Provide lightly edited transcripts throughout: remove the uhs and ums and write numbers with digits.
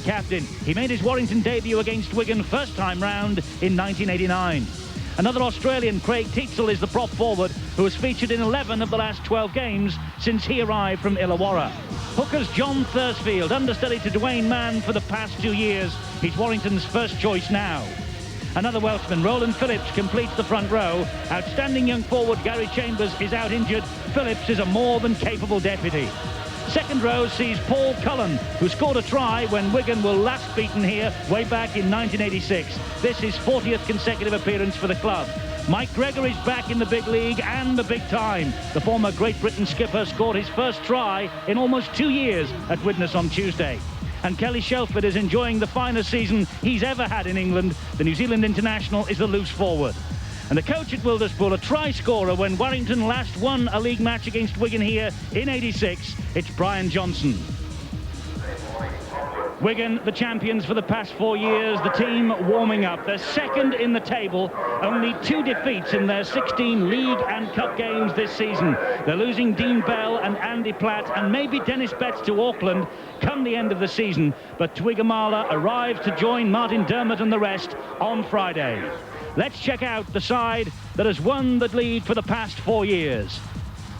captain. He made his Warrington debut against Wigan first time round in 1989. Another Australian, Craig Tietzel, is the prop forward who has featured in 11 of the last 12 games since he arrived from Illawarra. Hookers John Thursfield, understudy to Dwayne Mann for the past 2 years. He's Warrington's first choice now. Another Welshman, Roland Phillips, completes the front row. Outstanding young forward Gary Chambers is out injured. Phillips is a more than capable deputy. Second row sees Paul Cullen, who scored a try when Wigan were last beaten here way back in 1986. This is 40th consecutive appearance for the club. Mike Gregory's back in the big league and the big time. The former Great Britain skipper scored his first try in almost 2 years at Widnes on Tuesday. And Kelly Shelford is enjoying the finest season he's ever had in England. The New Zealand international is the loose forward. And the coach at Wilderspool, a try scorer when Warrington last won a league match against Wigan here in '86. It's Brian Johnson. Wigan, the champions for the past 4 years, the team warming up. They're second in the table, only 2 defeats in their 16 league and cup games this season. They're losing Dean Bell and Andy Platt and maybe Dennis Betts to Auckland come the end of the season. But Twigamala arrives to join Martin Dermott and the rest on Friday. Let's check out the side that has won the lead for the past 4 years.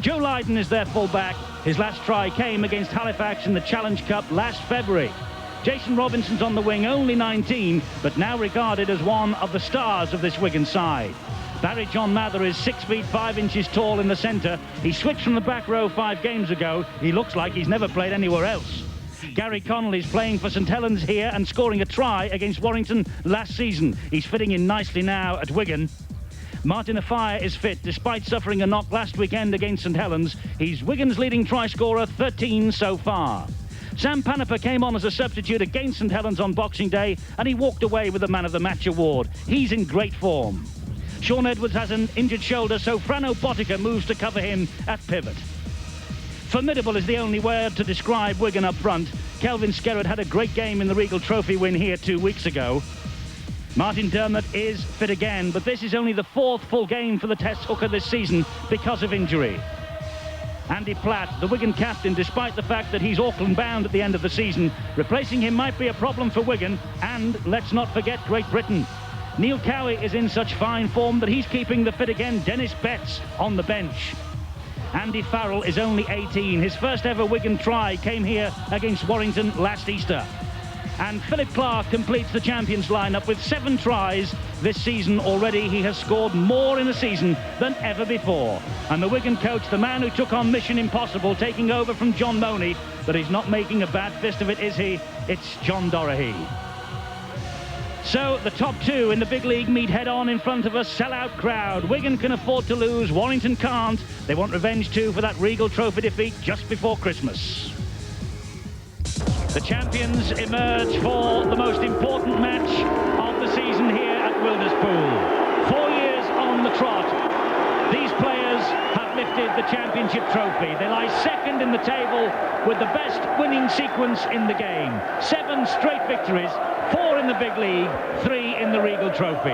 Joe Lydon is their full-back. His last try came against Halifax in the Challenge Cup last February. Jason Robinson's on the wing, only 19, but now regarded as one of the stars of this Wigan side. Barry John Mather is 6 feet 5 inches tall in the centre. He switched from the back row 5 games ago. He looks like he's never played anywhere else. Gary Connolly's playing for St Helens here and scoring a try against Warrington last season. He's fitting in nicely now at Wigan. Martin Afire is fit despite suffering a knock last weekend against St Helens. He's Wigan's leading try scorer, 13 so far. Sam Panapa came on as a substitute against St Helens on Boxing Day and he walked away with the Man of the Match award. He's in great form. Sean Edwards has an injured shoulder, so Frano Botica moves to cover him at pivot. Formidable is the only word to describe Wigan up front. Kelvin Skerrett had a great game in the Regal Trophy win here 2 weeks ago. Martin Dermott is fit again, but this is only the 4th full game for the Test hooker this season because of injury. Andy Platt, the Wigan captain, despite the fact that he's Auckland bound at the end of the season, replacing him might be a problem for Wigan, and let's not forget Great Britain. Neil Cowie is in such fine form that he's keeping the fit again Dennis Betts on the bench. Andy Farrell is only 18. His first ever Wigan try came here against Warrington last Easter. And Philip Clark completes the champions lineup with 7 tries this season already. He has scored more in a season than ever before. And the Wigan coach, the man who took on Mission Impossible, taking over from John Money, but he's not making a bad fist of it, is he? It's John Dorahy. So the top 2 in the big league meet head-on in front of a sellout crowd. Wigan can afford to lose, Warrington can't. They want revenge too for that Regal Trophy defeat just before Christmas. The champions emerge for the most important match of the season here at Wilderspool. 4 years on the trot. These players have lifted the championship trophy. They lie second in the table with the best winning sequence in the game. 7 straight victories, 4 in the big league, 3 in the Regal Trophy.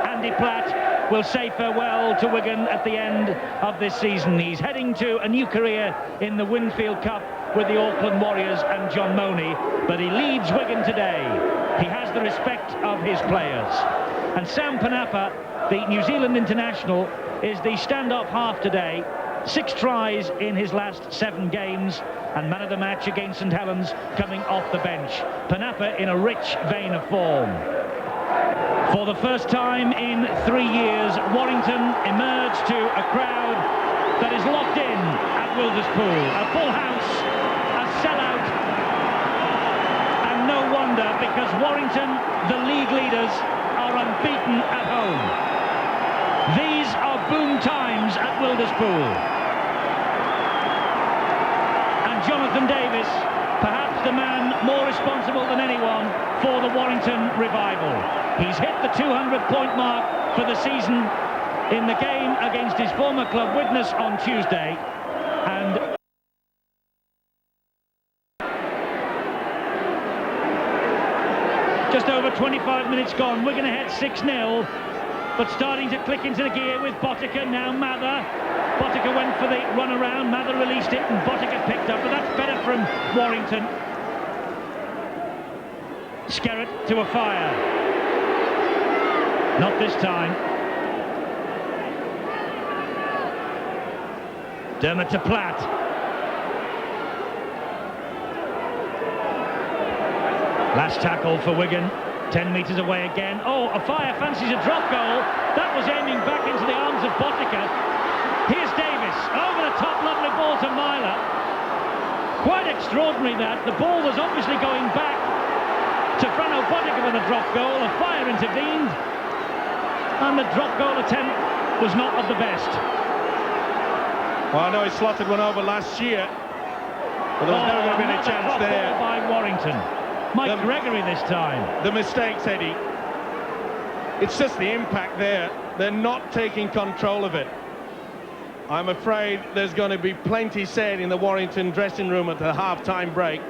Andy Platt will say farewell to Wigan at the end of this season. He's heading to a new career in the Winfield Cup with the Auckland Warriors and John Money, but he leads Wigan today. He has the respect of his players. And Sam Panapa, the New Zealand international, is the stand-off half today. 6 tries in his last 7 games, and man of the match against St Helens coming off the bench. Panapa in a rich vein of form. For the first time in 3 years, Warrington emerged to a crowd that is locked in at Wilderspool. A full house, a sellout, and no wonder, because Warrington, the league leaders, are unbeaten at home. These are boom times at Wilderspool. And Jonathan Davis, perhaps the man more responsible than anyone for the Warrington revival. He's hit the 200-point mark for the season in the game against his former club Widnes on Tuesday. And just over 25 minutes gone. Wigan ahead 6-0, but starting to click into the gear with Botica. Now Mather. Botica went for the run around. Mather released it and Botica picked up, but that's better from Warrington. Skerritt to a fire. Not this time. Dermot to Platt. Last tackle for Wigan. 10 metres away again. Oh, a fire fancies a drop goal. That was aiming back into the arms of Botica. Here's Davis. Over the top, lovely ball to Myler. Quite extraordinary that. The ball was obviously going back to Frano Botica with a drop goal. A fire intervened. And the drop goal attempt was not of the best. Well, I know he slotted one over last year, but there was never going to be any chance there. By Warrington. Mike Gregory this time. The mistakes, Eddie. It's just the impact there. They're not taking control of it. I'm afraid there's going to be plenty said in the Warrington dressing room at the half-time break.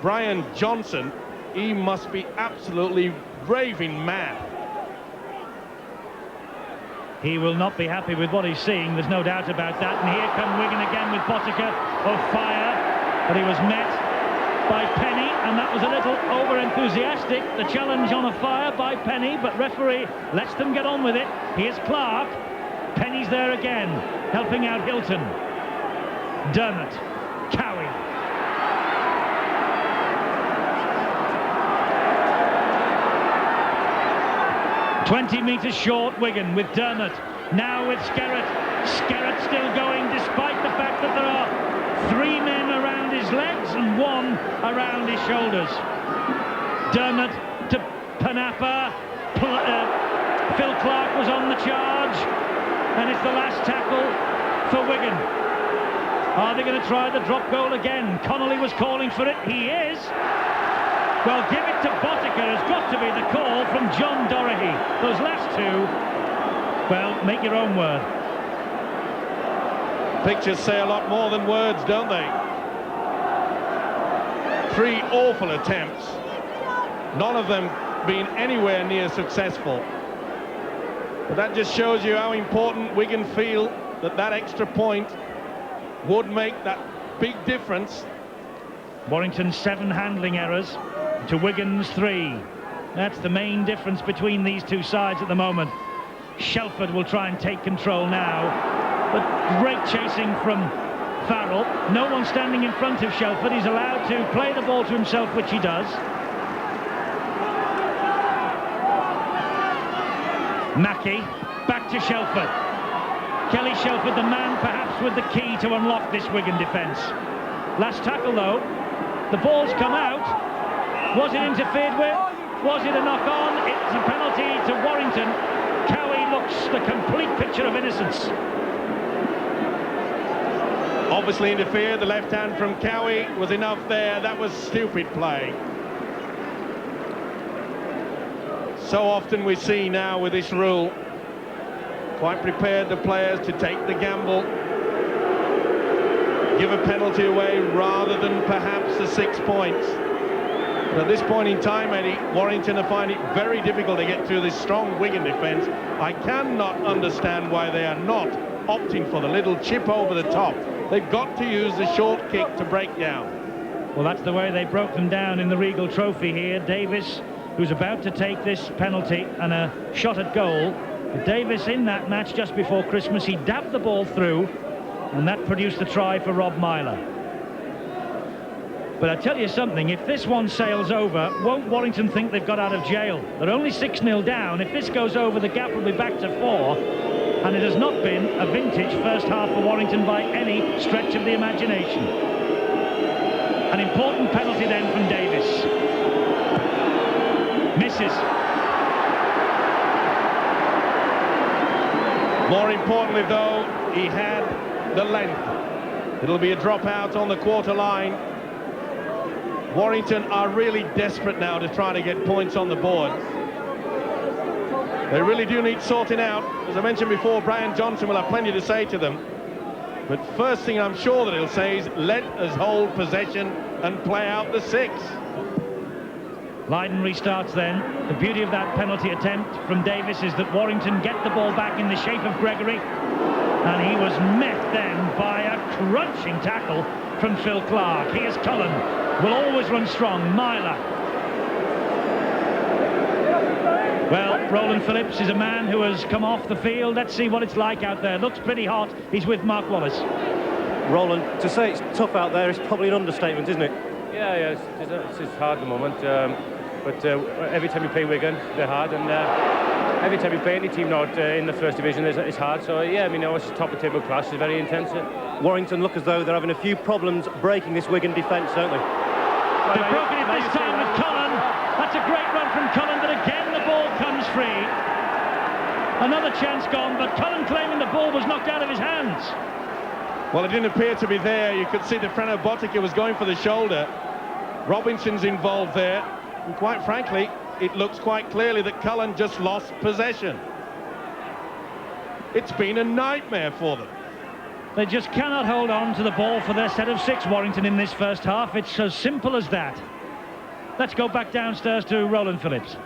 Brian Johnson, he must be absolutely raving mad. He will not be happy with what he's seeing, there's no doubt about that. And here come Wigan again with Botica of fire, but he was met by Penny, and that was a little over-enthusiastic, the challenge on a fire by Penny, but referee lets them get on with it. Here's Clark. Penny's there again, helping out Hilton. Dermot. Cowie. "20 metres short, Wigan with Dermot. Now with Skerritt. Skerritt still going, despite the fact that there are 3 men around his legs and 1 around his shoulders. Dermot to Panapa. Phil Clark was on the charge, and it's the last tackle for Wigan. Are they going to try the drop goal again? Connolly was calling for it. He is. Well, give it to Botica has got to be the call from John Doherty. Those last 2, well, make your own word. Pictures say a lot more than words, don't they? 3 awful attempts, none of them being anywhere near successful. But that just shows you how important Wigan feel that extra point would make that big difference. Warrington's 7 handling errors to Wigan's 3. That's the main difference between these two sides at the moment. Shelford will try and take control now, but great chasing from Farrell. No one standing in front of Shelford. He's allowed to play the ball to himself, which he does. Mackey, back to Shelford. Kelly Shelford, the man perhaps with the key to unlock this Wigan defence. Last tackle though, the ball's come out. Was it interfered with? Was it a knock-on? It's a penalty to Warrington. Cowie looks the complete picture of innocence. Obviously interfered. The left hand from Cowie was enough there. That was stupid play. So often we see now with this rule, quite prepared the players to take the gamble, give a penalty away rather than perhaps the 6 points. But at this point in time, Eddie, Warrington are finding it very difficult to get through this strong Wigan defence. I cannot understand why they are not opting for the little chip over the top. They've got to use the short kick to break down. Well, that's the way they broke them down in the Regal Trophy here. Davis, who's about to take this penalty and a shot at goal. But Davis in that match just before Christmas, he dabbed the ball through, and that produced the try for Rob Myler. But I tell you something, if this one sails over, won't Warrington think they've got out of jail? They're only 6-0 down. If this goes over, the gap will be back to 4. And it has not been a vintage first half for Warrington by any stretch of the imagination. An important penalty then from Davis. Misses. More importantly, though, he had the length. It'll be a drop out on the quarter line. Warrington are really desperate now to try to get points on the board. They really do need sorting out. As I mentioned before, Brian Johnson will have plenty to say to them. But first thing I'm sure that he'll say is, let us hold possession and play out the 6. Lydon restarts then. The beauty of that penalty attempt from Davis is that Warrington get the ball back in the shape of Gregory. And he was met then by a crunching tackle from Phil Clark. Here's Cullen, will always run strong. Myler. Well, Roland Phillips is a man who has come off the field. Let's see what it's like out there. Looks pretty hot. He's with Mark Wallace. Roland, to say it's tough out there is probably an understatement, isn't it? Yeah, it's hard at the moment. But every time you play Wigan, they're hard, and every time you play any team not in the first division, it's hard. So yeah, I mean, it's top of table class. It's very intense. Warrington look as though they're having a few problems breaking this Wigan defence, don't they? They've broken it this time with Cullen. That's a great run from Cullen, but again the ball comes free. Another chance gone, but Cullen claiming the ball was knocked out of his hands. Well, it didn't appear to be there. You could see that Freno Botica was going for the shoulder. Robinson's involved there. And quite frankly, it looks quite clearly that Cullen just lost possession. It's been a nightmare for them. They just cannot hold on to the ball for their set of 6, Warrington, in this first half. It's as simple as that. Let's go back downstairs to Roland Phillips.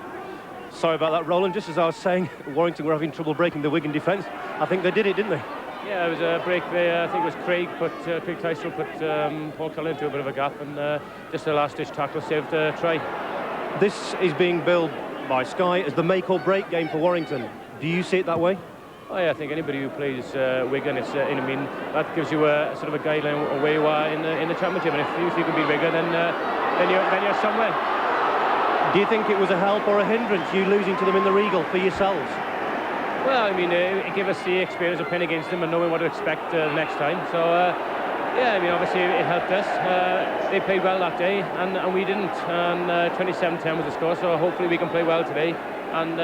Sorry about that, Roland. Just as I was saying, Warrington were having trouble breaking the Wigan defence. I think they did it, didn't they? Yeah, it was a break there. I think it was Craig Tysell put Paul Cullen into a bit of a gap, and just a last-ditch tackle saved a try. This is being billed by Sky as the make-or-break game for Warrington. Do you see it that way? Oh yeah, I think anybody who plays Wigan, it's I mean, that gives you a sort of a guideline of where you are in the championship. And if you can beat Wigan, then you're somewhere. Do you think it was a help or a hindrance, you losing to them in the Regal, for yourselves? Well, I mean, it gave us the experience of playing against them and knowing what to expect next time. So, yeah, I mean, obviously it helped us. They played well that day, and we didn't. And 27-10 was the score, so hopefully we can play well today and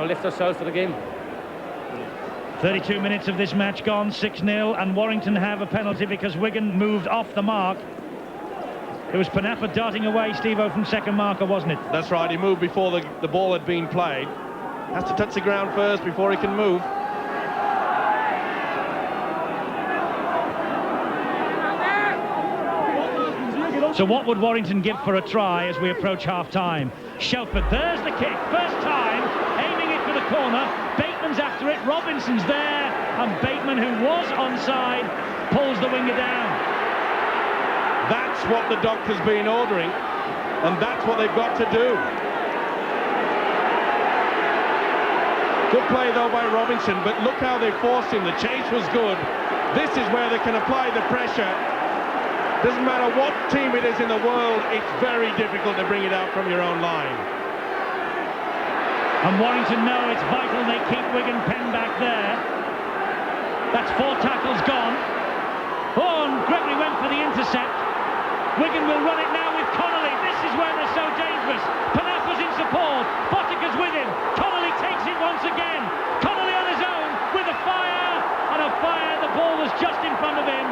lift ourselves for the game. 32 minutes of this match gone, 6-0, and Warrington have a penalty because Wigan moved off the mark. It was Panapa darting away, Steve-O, from second marker, wasn't it? That's right, he moved before the ball had been played. Has to touch the ground first before he can move. So what would Warrington give for a try as we approach half-time? Shelford, there's the kick, first time, aiming it for the corner. Bateman's after it, Robinson's there, and Bateman, who was onside, pulls the winger down. That's what the doctor's been ordering, and that's what they've got to do. Good play, though, by Robinson, but look how they forced him. The chase was good. This is where they can apply the pressure. Doesn't matter what team it is in the world, it's very difficult to bring it out from your own line. And Warrington know it's vital they keep Wigan penned back there. That's 4 tackles gone. Oh, and Gregory went for the intercept. Wigan will run it now with Connolly. This is where they're so dangerous. Panapa's in support. Botica's with him. Connolly takes it once again. Connolly on his own with a fire. And a fire. The ball was just in front of him.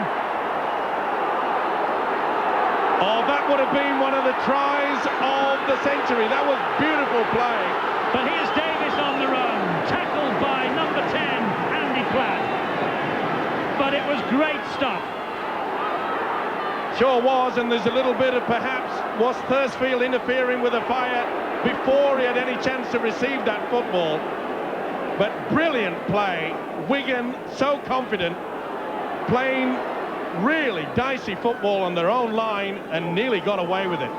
Oh, that would have been one of the tries of the century. That was beautiful play. But here's Davis on the run. Tackled by number 10, Andy Platt. But it was great stuff. Sure was, and there's a little bit of perhaps was Thursfield interfering with a fire before he had any chance to receive that football. But brilliant play. Wigan so confident, playing really dicey football on their own line and nearly got away with it.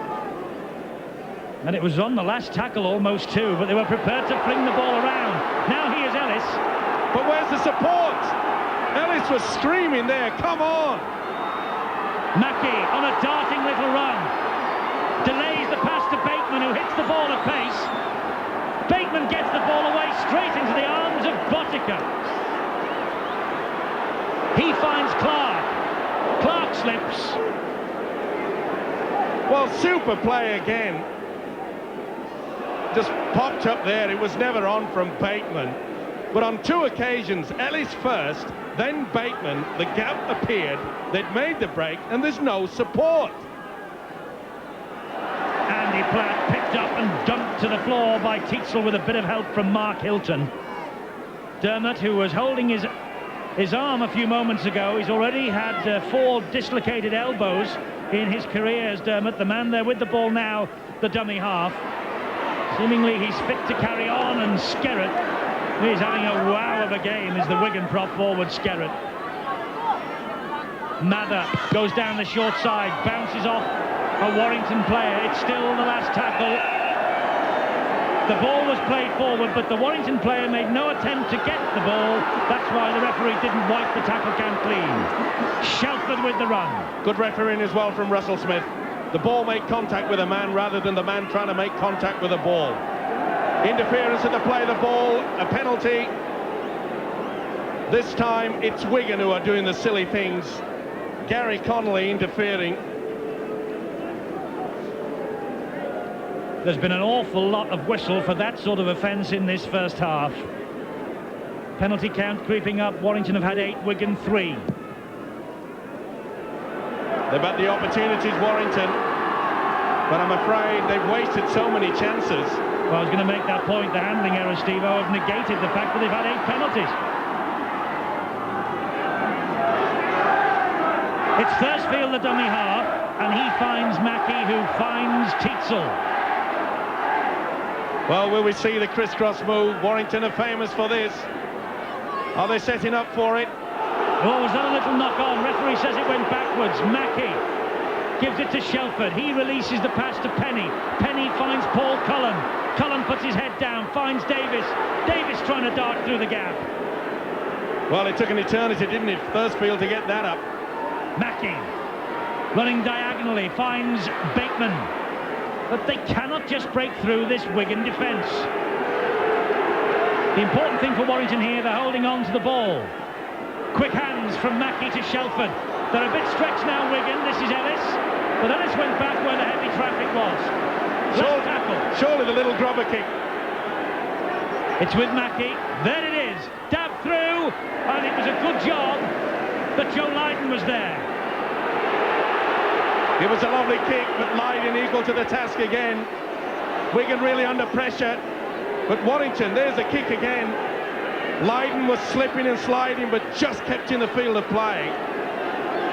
And it was on the last tackle almost too, but they were prepared to fling the ball around. Now here's Ellis. But where's the support? Ellis was screaming there, come on! Mackie on a darting little run. Delays the pass to Bateman, who hits the ball at pace. Bateman gets the ball away straight into the arms of Botica. He finds Clark. Clark slips. Well, super play again. Just popped up there. It was never on from Bateman. But on 2 occasions, Ellis first, then Bateman, the gap appeared, they'd made the break, and there's no support. Andy Platt picked up and dumped to the floor by Tysell with a bit of help from Mark Hilton. Dermot, who was holding his arm a few moments ago, he's already had 4 dislocated elbows in his career as Dermot, the man there with the ball now, the dummy half. Seemingly he's fit to carry on, and Skerrett He's having a wow of a game, is the Wigan prop forward, Skerrett. Mather goes down the short side, bounces off a Warrington player. It's still the last tackle. The ball was played forward, but the Warrington player made no attempt to get the ball. That's why the referee didn't wipe the tackle count clean. Shelford with the run. Good refereeing as well from Russell Smith. The ball made contact with a man rather than the man trying to make contact with a ball. Interference in the play of the ball, a penalty. This time it's Wigan who are doing the silly things. Gary Connolly interfering. There's been an awful lot of whistle for that sort of offence in this first half. Penalty count creeping up. Warrington have had 8, Wigan 3. They've had the opportunities, Warrington, but I'm afraid they've wasted so many chances. Well, I was going to make that point. The handling errors, Steve-O, have negated the fact that they've had 8 penalties. It's Thursfield, the dummy half, and he finds Mackey, who finds Tietzel. Well, will we see the crisscross move? Warrington are famous for this. Are they setting up for it? Oh, was that a little knock-on? Referee says it went backwards. Mackey gives it to Shelford. He releases the pass to Penny. Penny finds Paul Cullen. Cullen puts his head down, finds Davis. Davis trying to dart through the gap. Well, it took an eternity, didn't it, Thursfield, to get that up. Mackey running diagonally finds Bateman. But they cannot just break through this Wigan defence. The important thing for Warrington here, they're holding on to the ball. Quick hands from Mackey to Shelford. They're a bit stretched now, Wigan. This is Ellis. But Ellis went back where the heavy traffic was. Left tackle. Surely the little grubber kick. It's with Mackey. There it is. Dab through. And it was a good job that Joe Lydon was there. It was a lovely kick, but Lydon equal to the task again. Wigan really under pressure. But Warrington, there's a kick again. Lydon was slipping and sliding, but just kept in the field of play.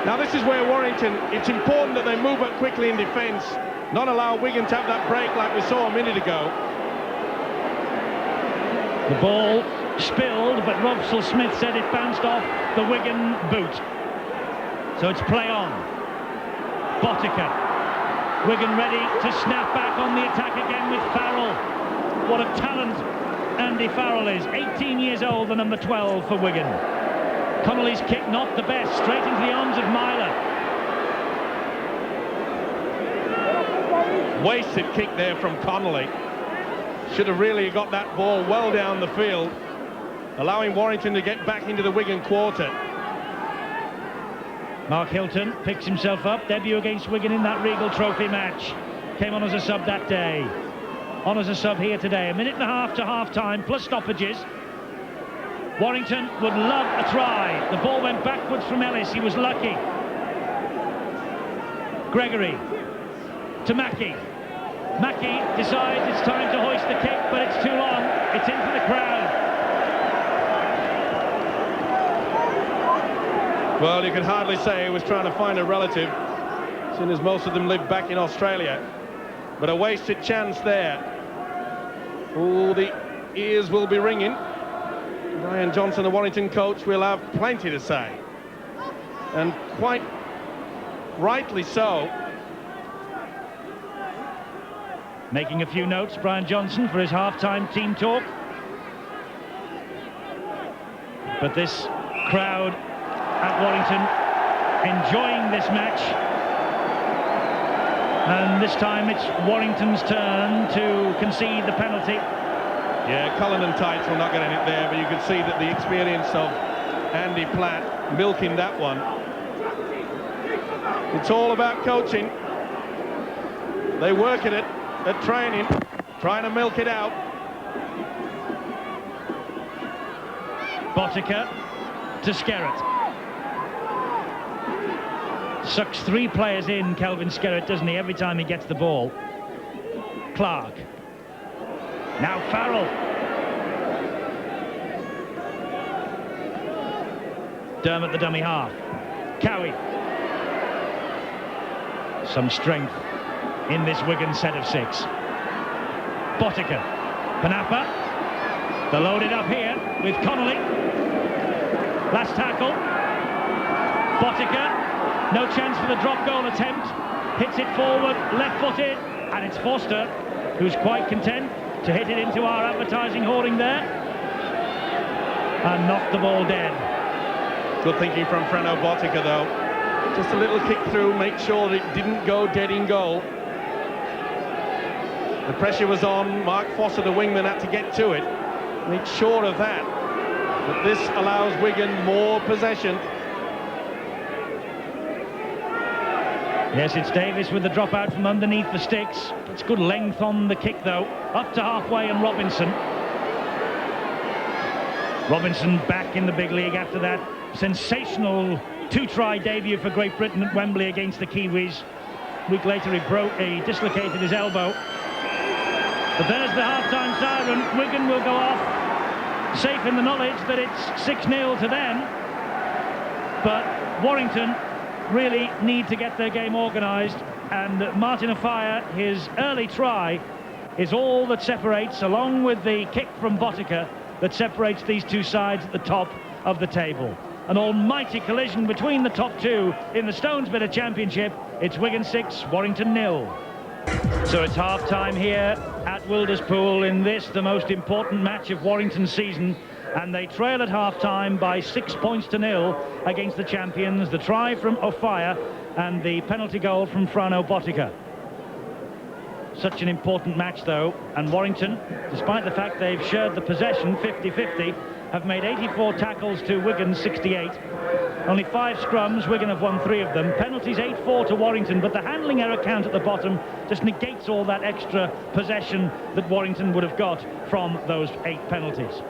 Now this is where Warrington, it's important that they move up quickly in defence, not allow Wigan to have that break like we saw a minute ago. The ball spilled, but Russell Smith said it bounced off the Wigan boot. So it's play on. Botica. Wigan ready to snap back on the attack again with Farrell. What a talent Andy Farrell is. 18 years old, the number 12 for Wigan. Connolly's kick not the best, straight into the arms of Myler. Wasted kick there from Connolly. Should have really got that ball well down the field, allowing Warrington to get back into the Wigan quarter. Mark Hilton picks himself up. Debut against Wigan in that Regal Trophy match. Came on as a sub that day. On as a sub here today. A minute and a half to half-time, plus stoppages. Warrington would love a try. The ball went backwards from Ellis. He was lucky. Gregory to Mackey. Mackey decides it's time to hoist the kick, but it's too long. It's in for the crowd. Well, you could hardly say he was trying to find a relative, seeing as most of them live back in Australia. But a wasted chance there. Oh, the ears will be ringing. Brian Johnson, the Warrington coach, will have plenty to say. And quite rightly so. Making a few notes, Brian Johnson, for his half-time team talk. But this crowd at Warrington enjoying this match. And this time it's Warrington's turn to concede the penalty. Yeah, Cullen and Tights will not get in it there, but you could see that the experience of Andy Platt milking that one. It's all about coaching. They work at it, at training, trying to milk it out. Botica to Skerrett. Sucks 3 players in, Kelvin Skerrett, doesn't he, every time he gets the ball. Clark. Now Farrell. Dermot, the dummy half. Cowie. Some strength in this Wigan set of 6. Botica. Panapa. They're loaded up here with Connolly. Last tackle. Botica, no chance for the drop goal attempt. Hits it forward, left-footed, and it's Forster who's quite content to hit it into our advertising hoarding there and knocked the ball dead. Good thinking from Frano Botica, though. Just a little kick through, make sure that it didn't go dead in goal. The pressure was on. Mark Foster, the wingman, had to get to it. Make sure of that. But this allows Wigan more possession. Yes, it's Davis with the drop out from underneath the sticks. It's good length on the kick, though. Up to halfway, and Robinson. Robinson back in the big league after that sensational two-try debut for Great Britain at Wembley against the Kiwis. A week later, he dislocated his elbow. But there's the half-time siren. Wigan will go off, safe in the knowledge that it's 6-0 to them. But Warrington really need to get their game organised, and Martin Offiah, his early try, is all that separates, along with the kick from Botica, that separates these two sides at the top of the table. An almighty collision between the top two in the Stones Bidder Championship. It's Wigan 6, Warrington 0. So it's half-time here at Wilderspool in this, the most important match of Warrington's season, and they trail at half-time by 6 points to 0 against the champions. The try from Offiah and the penalty goal from Frano Botica. Such an important match, though, and Warrington, despite the fact they've shared the possession 50-50, have made 84 tackles to Wigan's 68. Only 5 scrums, Wigan have won 3 of them. Penalties 8-4 to Warrington, but the handling error count at the bottom just negates all that extra possession that Warrington would have got from those 8 penalties.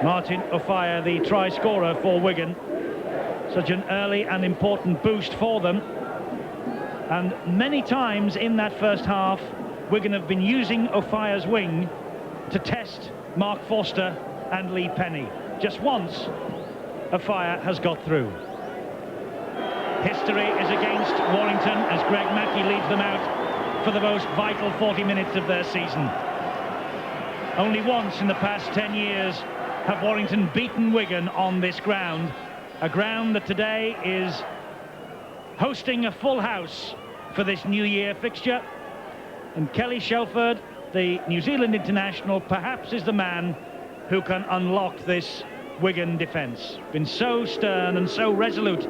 Martin Offiah, the try scorer for Wigan. Such an early and important boost for them. And many times in that first half, Wigan have been using Offiah's wing to test Mark Forster and Lee Penny. Just once, Offiah has got through. History is against Warrington as Greg Mackey leads them out for the most vital 40 minutes of their season. Only once in the past 10 years have Warrington beaten Wigan on this ground, a ground that today is hosting a full house for this New Year fixture. And Kelly Shelford, the New Zealand international, perhaps is the man who can unlock this Wigan defence. Been so stern and so resolute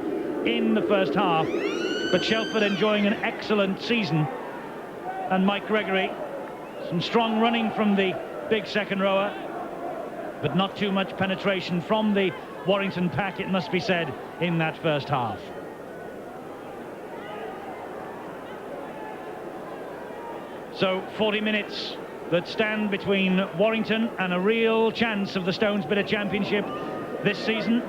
in the first half, but Shelford enjoying an excellent season. And Mike Gregory, some strong running from the big second rower, but not too much penetration from the Warrington pack, it must be said, in that first half. So 40 minutes that stand between Warrington and a real chance of the Stones Bidder Championship this season.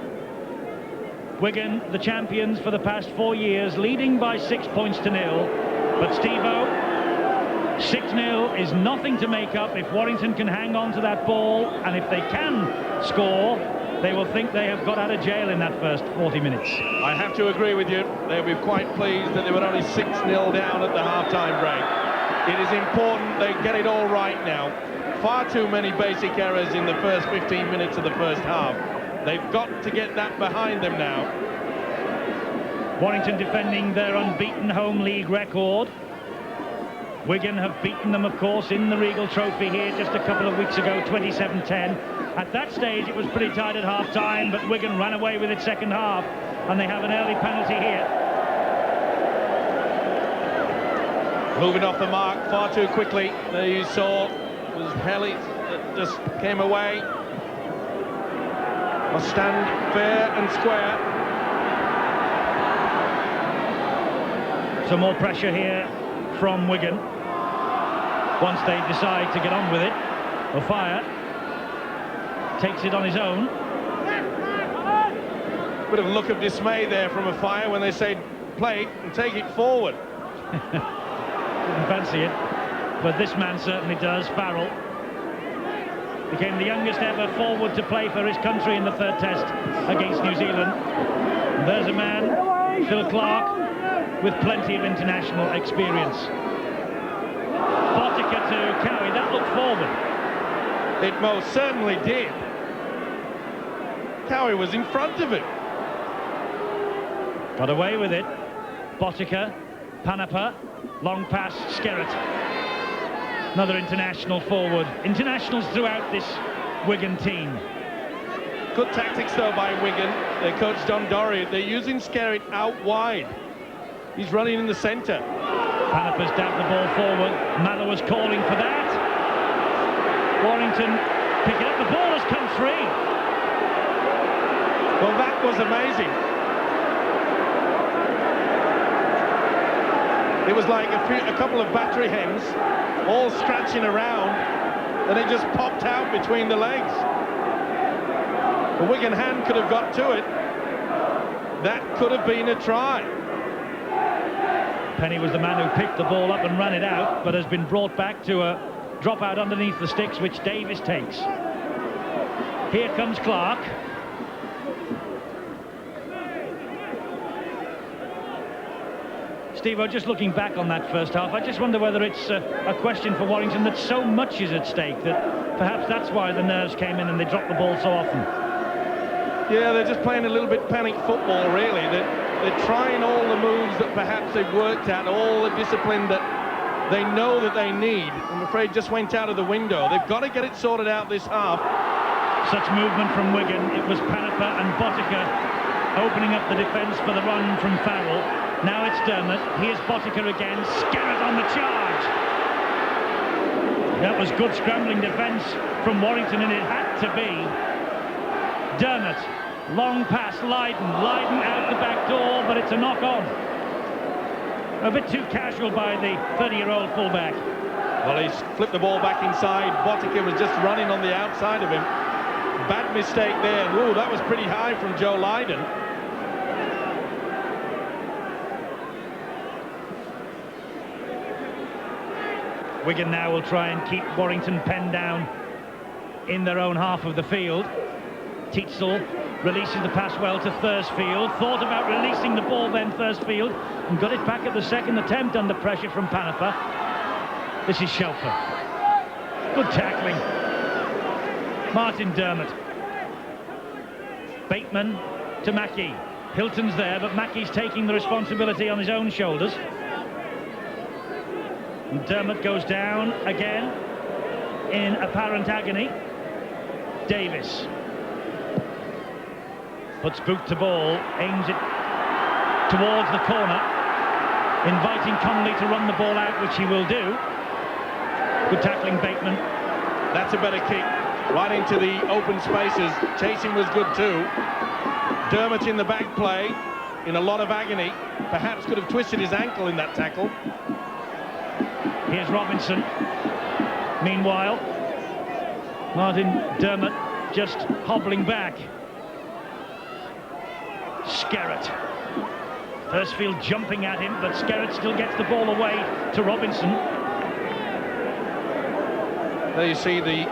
Wigan, the champions for the past 4 years, leading by 6 points to 0. But Steve-O, 6-0 is nothing to make up if Warrington can hang on to that ball, and if they can score, they will think they have got out of jail in that first 40 minutes. I have to agree with you. They'll be quite pleased that they were only 6-0 down at the half-time break. It is important they get it all right now. Far too many basic errors in the first 15 minutes of the first half. They've got to get that behind them now. Warrington defending their unbeaten home league record. Wigan have beaten them, of course, in the Regal Trophy here just a couple of weeks ago, 27-10. At that stage, it was pretty tight at half-time, but Wigan ran away with it second half, and they have an early penalty here. Moving off the mark far too quickly. There you saw was Helly that just came away. Must stand fair and square. Some more pressure here from Wigan. Once they decide to get on with it, Offiah takes it on his own. Bit of a look of dismay there from Offiah when they say play and take it forward. Didn't fancy it, but this man certainly does. Farrell became the youngest ever forward to play for his country in the third test against New Zealand. And there's a man, Phil Clark, with plenty of international experience. Botica to Cowie, that looked forward. It most certainly did. Cowie was in front of it. Got away with it. Botica, Panapa, long pass, Skerrett. Another international forward. Internationals throughout this Wigan team. Good tactics though by Wigan. Their coach John Dorrie, they're using Skerrett out wide. He's running in the centre. Panapa's dabbed the ball forward. Mather was calling for that. Warrington pick it up. The ball has come free. Well, that was amazing. It was like a couple of battery hens all scratching around, and it just popped out between the legs. The Wigan hand could have got to it. That could have been a try. Penny was the man who picked the ball up and ran it out, but has been brought back to a drop out underneath the sticks, which Davis takes. Here comes Clark. Steve, just looking back on that first half, I just wonder whether it's a question for Warrington that so much is at stake that perhaps that's why the nerves came in and they dropped the ball so often. Yeah, they're just playing a little bit panic football, really. They're trying all the moves that perhaps they've worked at, all the discipline that they know that they need. I'm afraid just went out of the window. They've got to get it sorted out this half. Such movement from Wigan. It was Panapa and Botica opening up the defence for the run from Farrell. Now it's Dermot. Here's Botica again. Skerrett on the charge. That was good scrambling defence from Warrington, and it had to be. Dermot. Long pass, Lydon. Lydon out the back door, but it's a knock-on. A bit too casual by the 30-year-old fullback. Well, he's flipped the ball back inside. Botica was just running on the outside of him. Bad mistake there. Ooh, that was pretty high from Joe Lydon. Wigan now will try and keep Warrington penned down in their own half of the field. Tietzel releases the pass well to Thursfield. Thought about releasing the ball then, Thursfield, and got it back at the second attempt under pressure from Panapa. This is Shelfer. Good tackling. Martin Dermot. Bateman to Mackey. Hilton's there, but Mackey's taking the responsibility on his own shoulders. And Dermot goes down again in apparent agony. Davis puts boot to ball, aims it towards the corner, inviting Connolly to run the ball out, which he will do. Good tackling, Bateman. That's a better kick, right into the open spaces. Chasing was good too. Dermot in the back play, in a lot of agony. Perhaps could have twisted his ankle in that tackle. Here's Robinson. Meanwhile, Martin Dermot just hobbling back. Skerrett. Thursfield jumping at him, but Skerrett still gets the ball away to Robinson. There you see the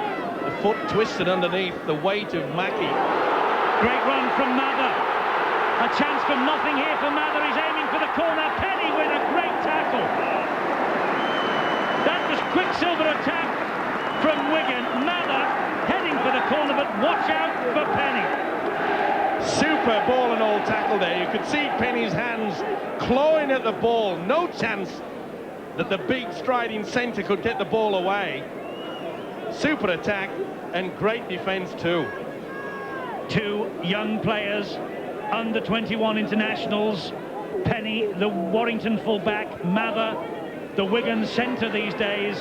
foot twisted underneath, the weight of Mackey. Great run from Mather. A chance for nothing here for Mather. He's aiming for the corner. Penny with a great tackle. That was Quicksilver attack from Wigan. Mather heading for the corner, but watch out for Penny. Super ball and all tackle there. You could see Penny's hands clawing at the ball. No chance that the big striding centre could get the ball away. Super attack and great defence too. Two young players, under 21 internationals. Penny, the Warrington fullback. Mather, the Wigan centre these days.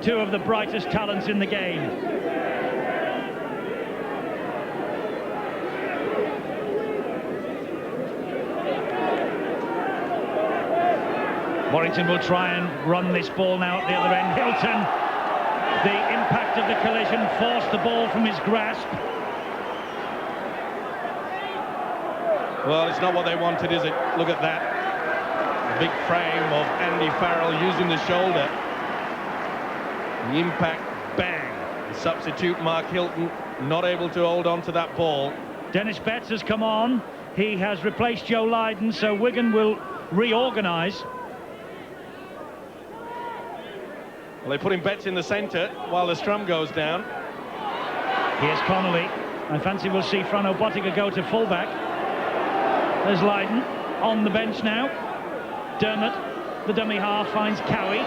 Two of the brightest talents in the game. Warrington will try and run this ball now at the other end. Hilton, the impact of the collision forced the ball from his grasp. Well, it's not what they wanted, is it? Look at that. The big frame of Andy Farrell using the shoulder. The impact, bang. The substitute Mark Hilton not able to hold on to that ball. Dennis Betts has come on. He has replaced Joe Lydon, so Wigan will reorganise. Well, they're putting Betts in the centre while the scrum goes down. Here's Connolly. I fancy we'll see Frano Botica go to fullback. There's Lydon on the bench now. Dermot, the dummy half, finds Cowie.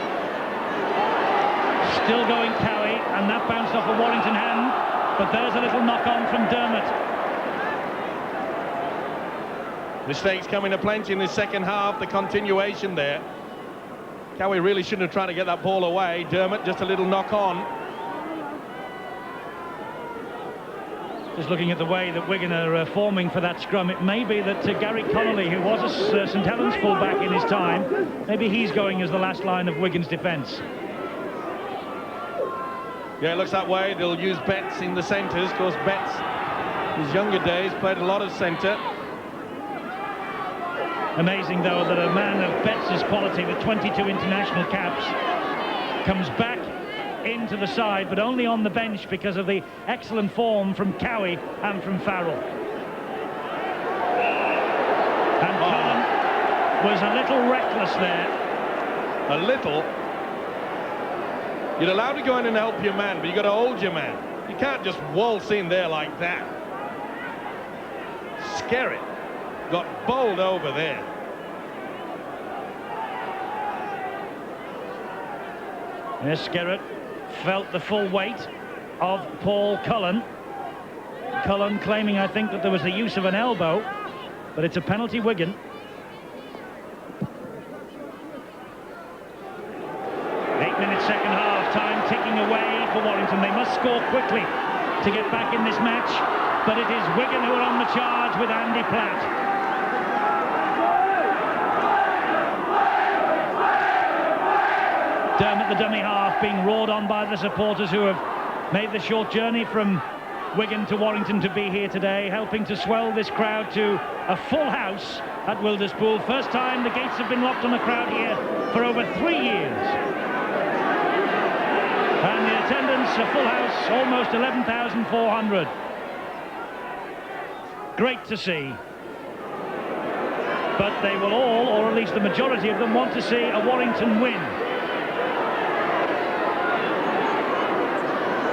Still going Cowie, and that bounced off a Warrington hand, but there's a little knock-on from Dermot. Mistakes coming aplenty in the second half, the continuation there. Cowie really shouldn't have tried to get that ball away. Dermot, just a little knock-on. Just looking at the way that Wigan are forming for that scrum, it may be that Gary Connolly, who was a St Helens fullback in his time, maybe he's going as the last line of Wigan's defence. Yeah, it looks that way. They'll use Betts in the centres. Of course, Betts, his younger days, played a lot of centre. Amazing, though, that a man of Betts' quality with 22 international caps comes back into the side, but only on the bench because of the excellent form from Cowie and from Farrell. And Cullen was a little reckless there. A little? You're allowed to go in and help your man, but you've got to hold your man. You can't just waltz in there like that. Skerritt got bowled over there. Yes, Skerritt felt the full weight of Paul Cullen. Cullen claiming, I think, that there was the use of an elbow, but it's a penalty Wigan. 8 minutes second half, time ticking away for Warrington. They must score quickly to get back in this match, but it is Wigan who are on the charge with Andy Platt. Dermot, the dummy half, being roared on by the supporters who have made the short journey from Wigan to Warrington to be here today, helping to swell this crowd to a full house at Wilderspool. First time the gates have been locked on a crowd here for over 3 years. And the attendance, a full house, almost 11,400. Great to see. But they will all, or at least the majority of them, want to see a Warrington win.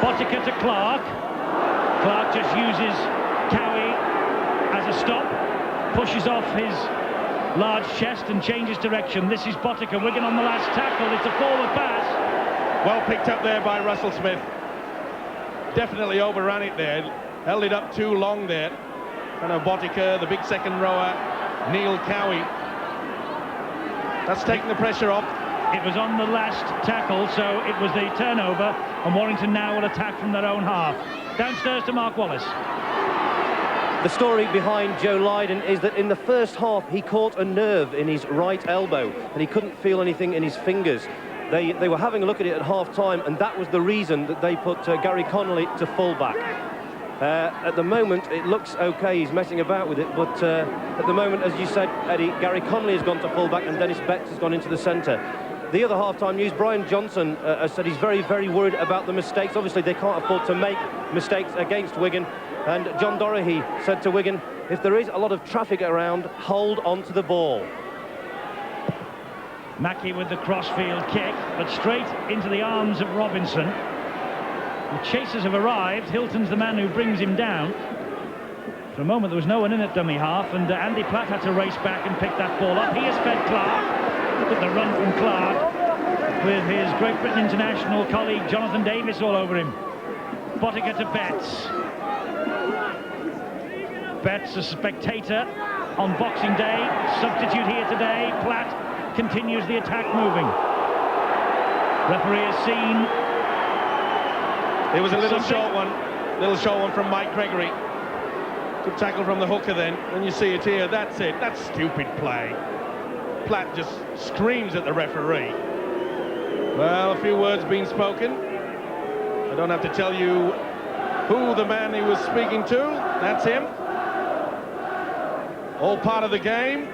Botica to Clark. Clark just uses Cowie as a stop, pushes off his large chest and changes direction. This is Botica. Wigan on the last tackle. It's a forward pass. Well picked up there by Russell Smith. Definitely overran it there. Held it up too long there. And Botica, the big second rower, Neil Cowie. That's taking the pressure off. It was on the last tackle, so it was the turnover, and Warrington now will attack from their own half. Downstairs to Mark Wallace. The story behind Joe Lydon is that in the first half he caught a nerve in his right elbow and he couldn't feel anything in his fingers. They were having a look at it at half-time, and that was the reason that they put Gary Connolly to full-back. At the moment, it looks OK, he's messing about with it, but at the moment, as you said, Eddie, Gary Connolly has gone to full-back and Dennis Betts has gone into the centre. The other half-time news, Brian Johnson has said he's very, very worried about the mistakes. Obviously, they can't afford to make mistakes against Wigan. And John Dorahy said to Wigan, if there is a lot of traffic around, hold on to the ball. Mackie with the crossfield kick, but straight into the arms of Robinson. The chasers have arrived. Hilton's the man who brings him down. For a moment, there was no one in at dummy half, and Andy Platt had to race back and pick that ball up. He has fed Clark. Look at the run from Clark, with his Great Britain international colleague Jonathan Davis all over him. Botica to Betts. Betts, a spectator on Boxing Day, substitute here today. Platt continues the attack moving. Referee has seen. It was a little short one from Mike Gregory. Good tackle from the hooker then. When you see it here, that's it. That's stupid play. Platt just screams at the referee. Well, a few words being spoken. I don't have to tell you who the man he was speaking to. That's him. All part of the game.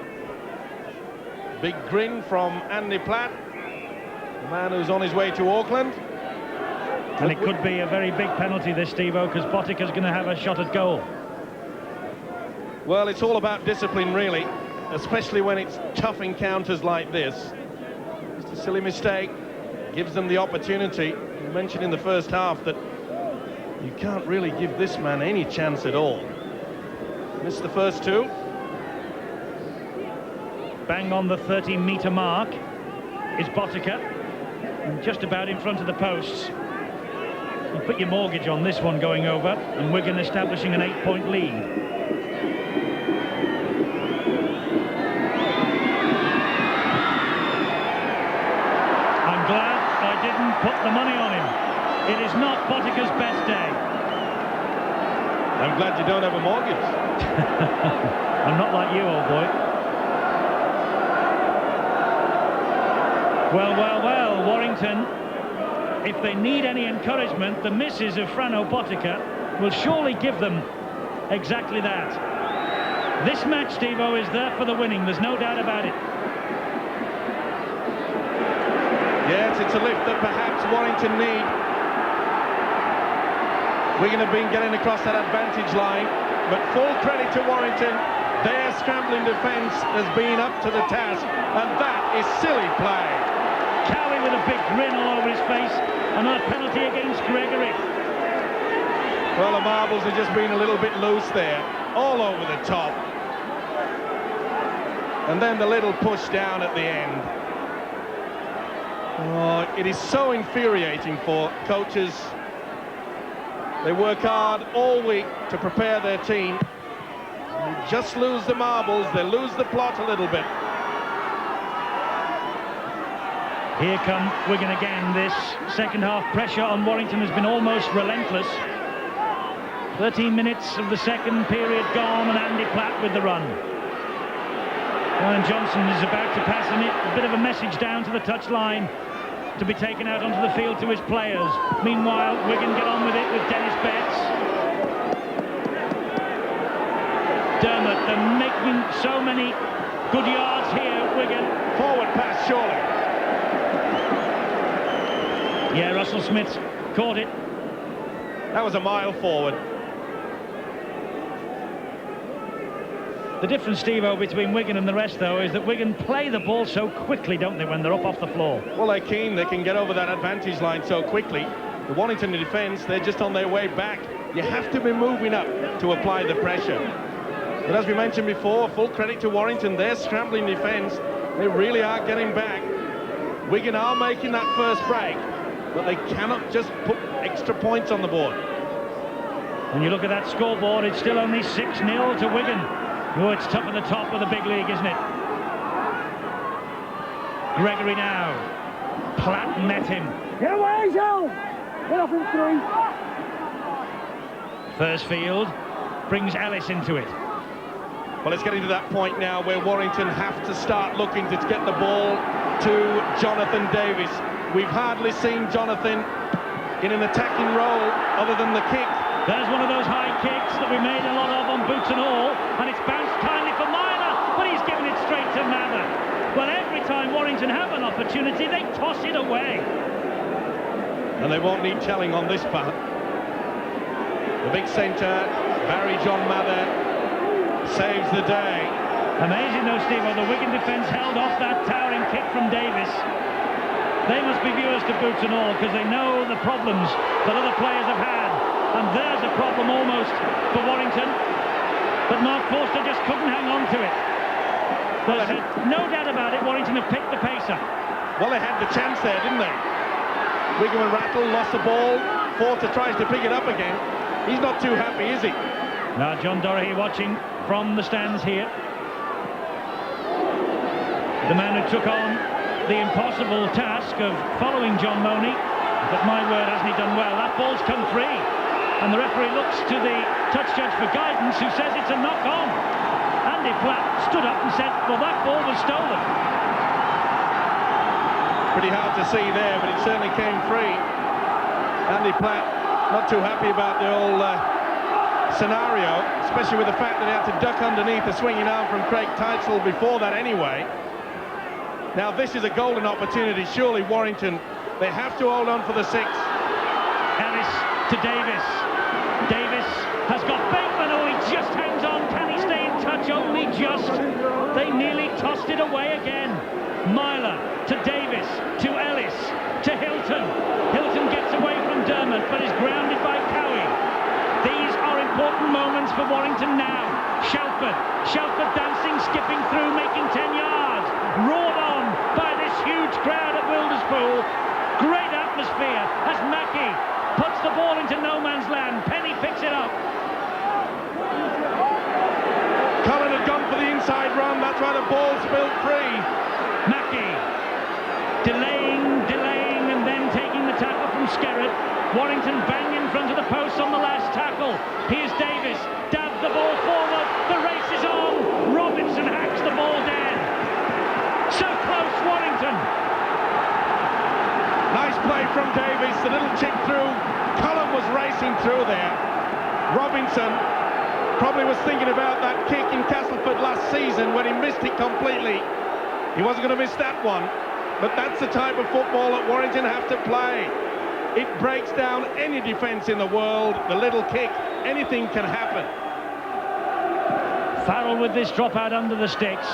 Big grin from Andy Platt, the man who's on his way to Auckland. And it could be a very big penalty, this, Steve-O, because Botica's going to have a shot at goal. Well, it's all about discipline, really, especially when it's tough encounters like this. Just a silly mistake. gives them the opportunity. You mentioned in the first half that you can't really give this man any chance at all. Missed the first two. Bang on the 30-metre mark is Botica, and just about in front of the posts. You put your mortgage on this one going over, and Wigan establishing an 8-point lead. I'm glad I didn't put the money on him. It is not Botica's best day. I'm glad you don't have a mortgage. I'm not like you, old boy. Well, Warrington, if they need any encouragement, the misses of Frano Botica will surely give them exactly that. This match, Steve-O, is there for the winning, there's no doubt about it. Yes, it's a lift that perhaps Warrington need. Wigan have been getting across that advantage line, but full credit to Warrington. Their scrambling defence has been up to the task, and that is silly play. Cowie with a big grin all over his face. Another penalty against Gregory. Well, the marbles have just been a little bit loose there, all over the top. And then the little push down at the end. Oh, it is so infuriating for coaches. They work hard all week to prepare their team. They just lose the marbles, they lose the plot a little bit. Here come Wigan again. This second half pressure on Warrington has been almost relentless. 13 minutes of the second period gone, and Andy Platt with the run. Ryan Johnson is about to pass him a bit of a message down to the touchline to be taken out onto the field to his players. Meanwhile, Wigan get on with it with Dennis Betts. Dermot, they're making so many good yards here, Wigan. Forward pass, surely. Yeah, Russell Smith caught it. That was a mile forward. The difference, Steve-O, between Wigan and the rest, though, is that Wigan play the ball so quickly, don't they, when they're up off the floor? Well, they're keen. They can get over that advantage line so quickly. The Warrington defence, they're just on their way back. You have to be moving up to apply the pressure. But as we mentioned before, full credit to Warrington. Their scrambling defence, they really are getting back. Wigan are making that first break, but they cannot just put extra points on the board. When you look at that scoreboard, it's still only 6-0 to Wigan. Oh, it's tough at the top of the big league, isn't it? Gregory now. Platt met him. Get away, Joe! Get off in 3. Thursfield brings Ellis into it. Well, it's getting to that point now where Warrington have to start looking to get the ball to Jonathan Davis. We've hardly seen Jonathan in an attacking role other than the kick. There's one of those high kicks that we made a lot of on boots and all, and it's bounced kindly for Myler, but he's given it straight to Mather. Well, every time Warrington have an opportunity, they toss it away. And they won't need telling on this part. The big centre, Barry John Mather, saves the day. Amazing though, Steve, the Wigan defence held off that towering kick from Davis. They must be viewers to boots and all, because they know the problems that other players have had. And there's a problem almost for Warrington, but Mark Forster just couldn't hang on to it. But no doubt about it, Warrington have picked the pace up. Well, they had the chance there, didn't they? Wigan and Rattle lost the ball. Forster tries to pick it up again. He's not too happy, is he? Now John Doherty watching from the stands here. The man who took on the impossible task of following John Money, but my word, hasn't he done well? That ball's come free. And the referee looks to the touch judge for guidance, who says it's a knock-on. Andy Platt stood up and said, well, that ball was stolen. Pretty hard to see there, but it certainly came free. Andy Platt not too happy about the whole scenario, especially with the fact that he had to duck underneath a swinging arm from Craig Teitzel before that anyway. Now, this is a golden opportunity. Surely Warrington, they have to hold on for the 6. Ellis to Davis. Davis has got Bateman. Oh, he just hangs on. Can he stay in touch? Only just. They nearly tossed it away again. Myler to Davis, to Ellis, to Hill. Hilton. Hilton gets away from Dermot, but is grounded by Cowie. These are important moments for Warrington now. Shelford dancing, skipping through, making 10 yards. Roared on by this huge crowd at Wilderspool. Great atmosphere as Mackey puts the ball into no man's land. Penny picks it up. Cullen had gone for the inside run, that's why the ball spilled free. Mackey delaying and then taking the tackle from Skerrett. Warrington bang in front of the post on the last tackle. Here's Davis, dabs the ball forward, the race is on. Robinson hacks the ball dead. So close, Warrington. Nice play from Davis, the little chip through. Cullen was racing through there. Robinson probably was thinking about that kick in Castleford last season when he missed it completely. He wasn't going to miss that one, but that's the type of football that Warrington have to play. It breaks down any defence in the world. The little kick, anything can happen. Farrell with this drop out under the sticks.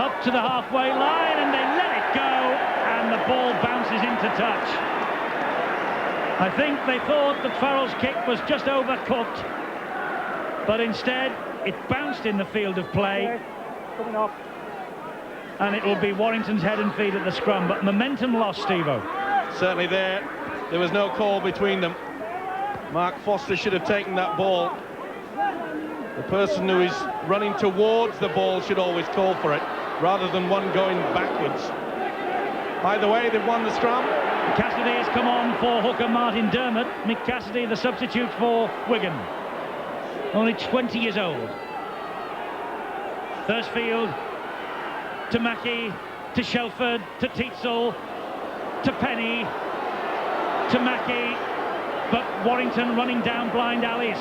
Up to the halfway line, and they let it go, and the ball bounces into touch. I think they thought that Farrell's kick was just overcooked, but instead it bounced in the field of play. Coming off. And it will be Warrington's head and feet at the scrum, but momentum lost, Steve-O. Certainly there was no call between them. Mark Foster should have taken that ball. The person who is running towards the ball should always call for it, rather than one going backwards. By the way, they've won the scrum. Cassidy has come on for hooker Martin Dermot. Mick Cassidy, the substitute for Wigan. Only 20 years old. Thursfield to Mackey, to Shelford, to Teetsall, to Penny, to Mackey, but Warrington running down blind alleys.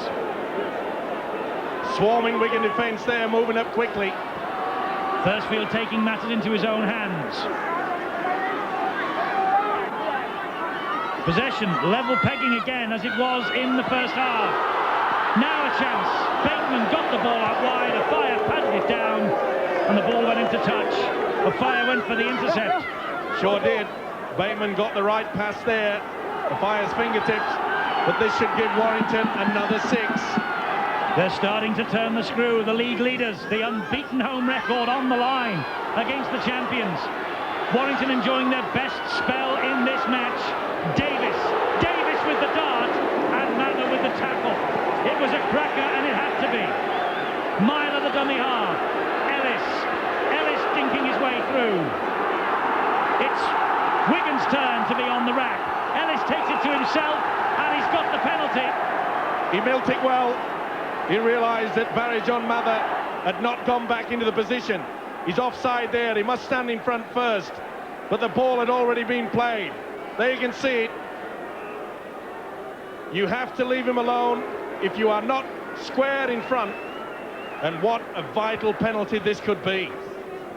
Swarming Wigan defence there, moving up quickly. Thursfield taking matters into his own hands. Possession, level pegging again as it was in the first half. Now a chance. Bateman got the ball out wide, Afire patted it down, and the ball went into touch. Afire went for the intercept. Sure did. Bateman got the right pass there. Afire's fingertips, but this should give Warrington another 6. They're starting to turn the screw, the league leaders, the unbeaten home record on the line against the champions. Warrington enjoying their best spell in this match. Davis with the dart, and Mather with the tackle. It was a cracker, and it had to be. Myler the dummy half. Ellis dinking his way through. It's Wigan's turn to be on the rack. Ellis takes it to himself, and he's got the penalty. He milled it well. He realised that Barry John Mather had not gone back into the position. He's offside there. He must stand in front first. But the ball had already been played. There you can see it. You have to leave him alone if you are not squared in front. And what a vital penalty this could be.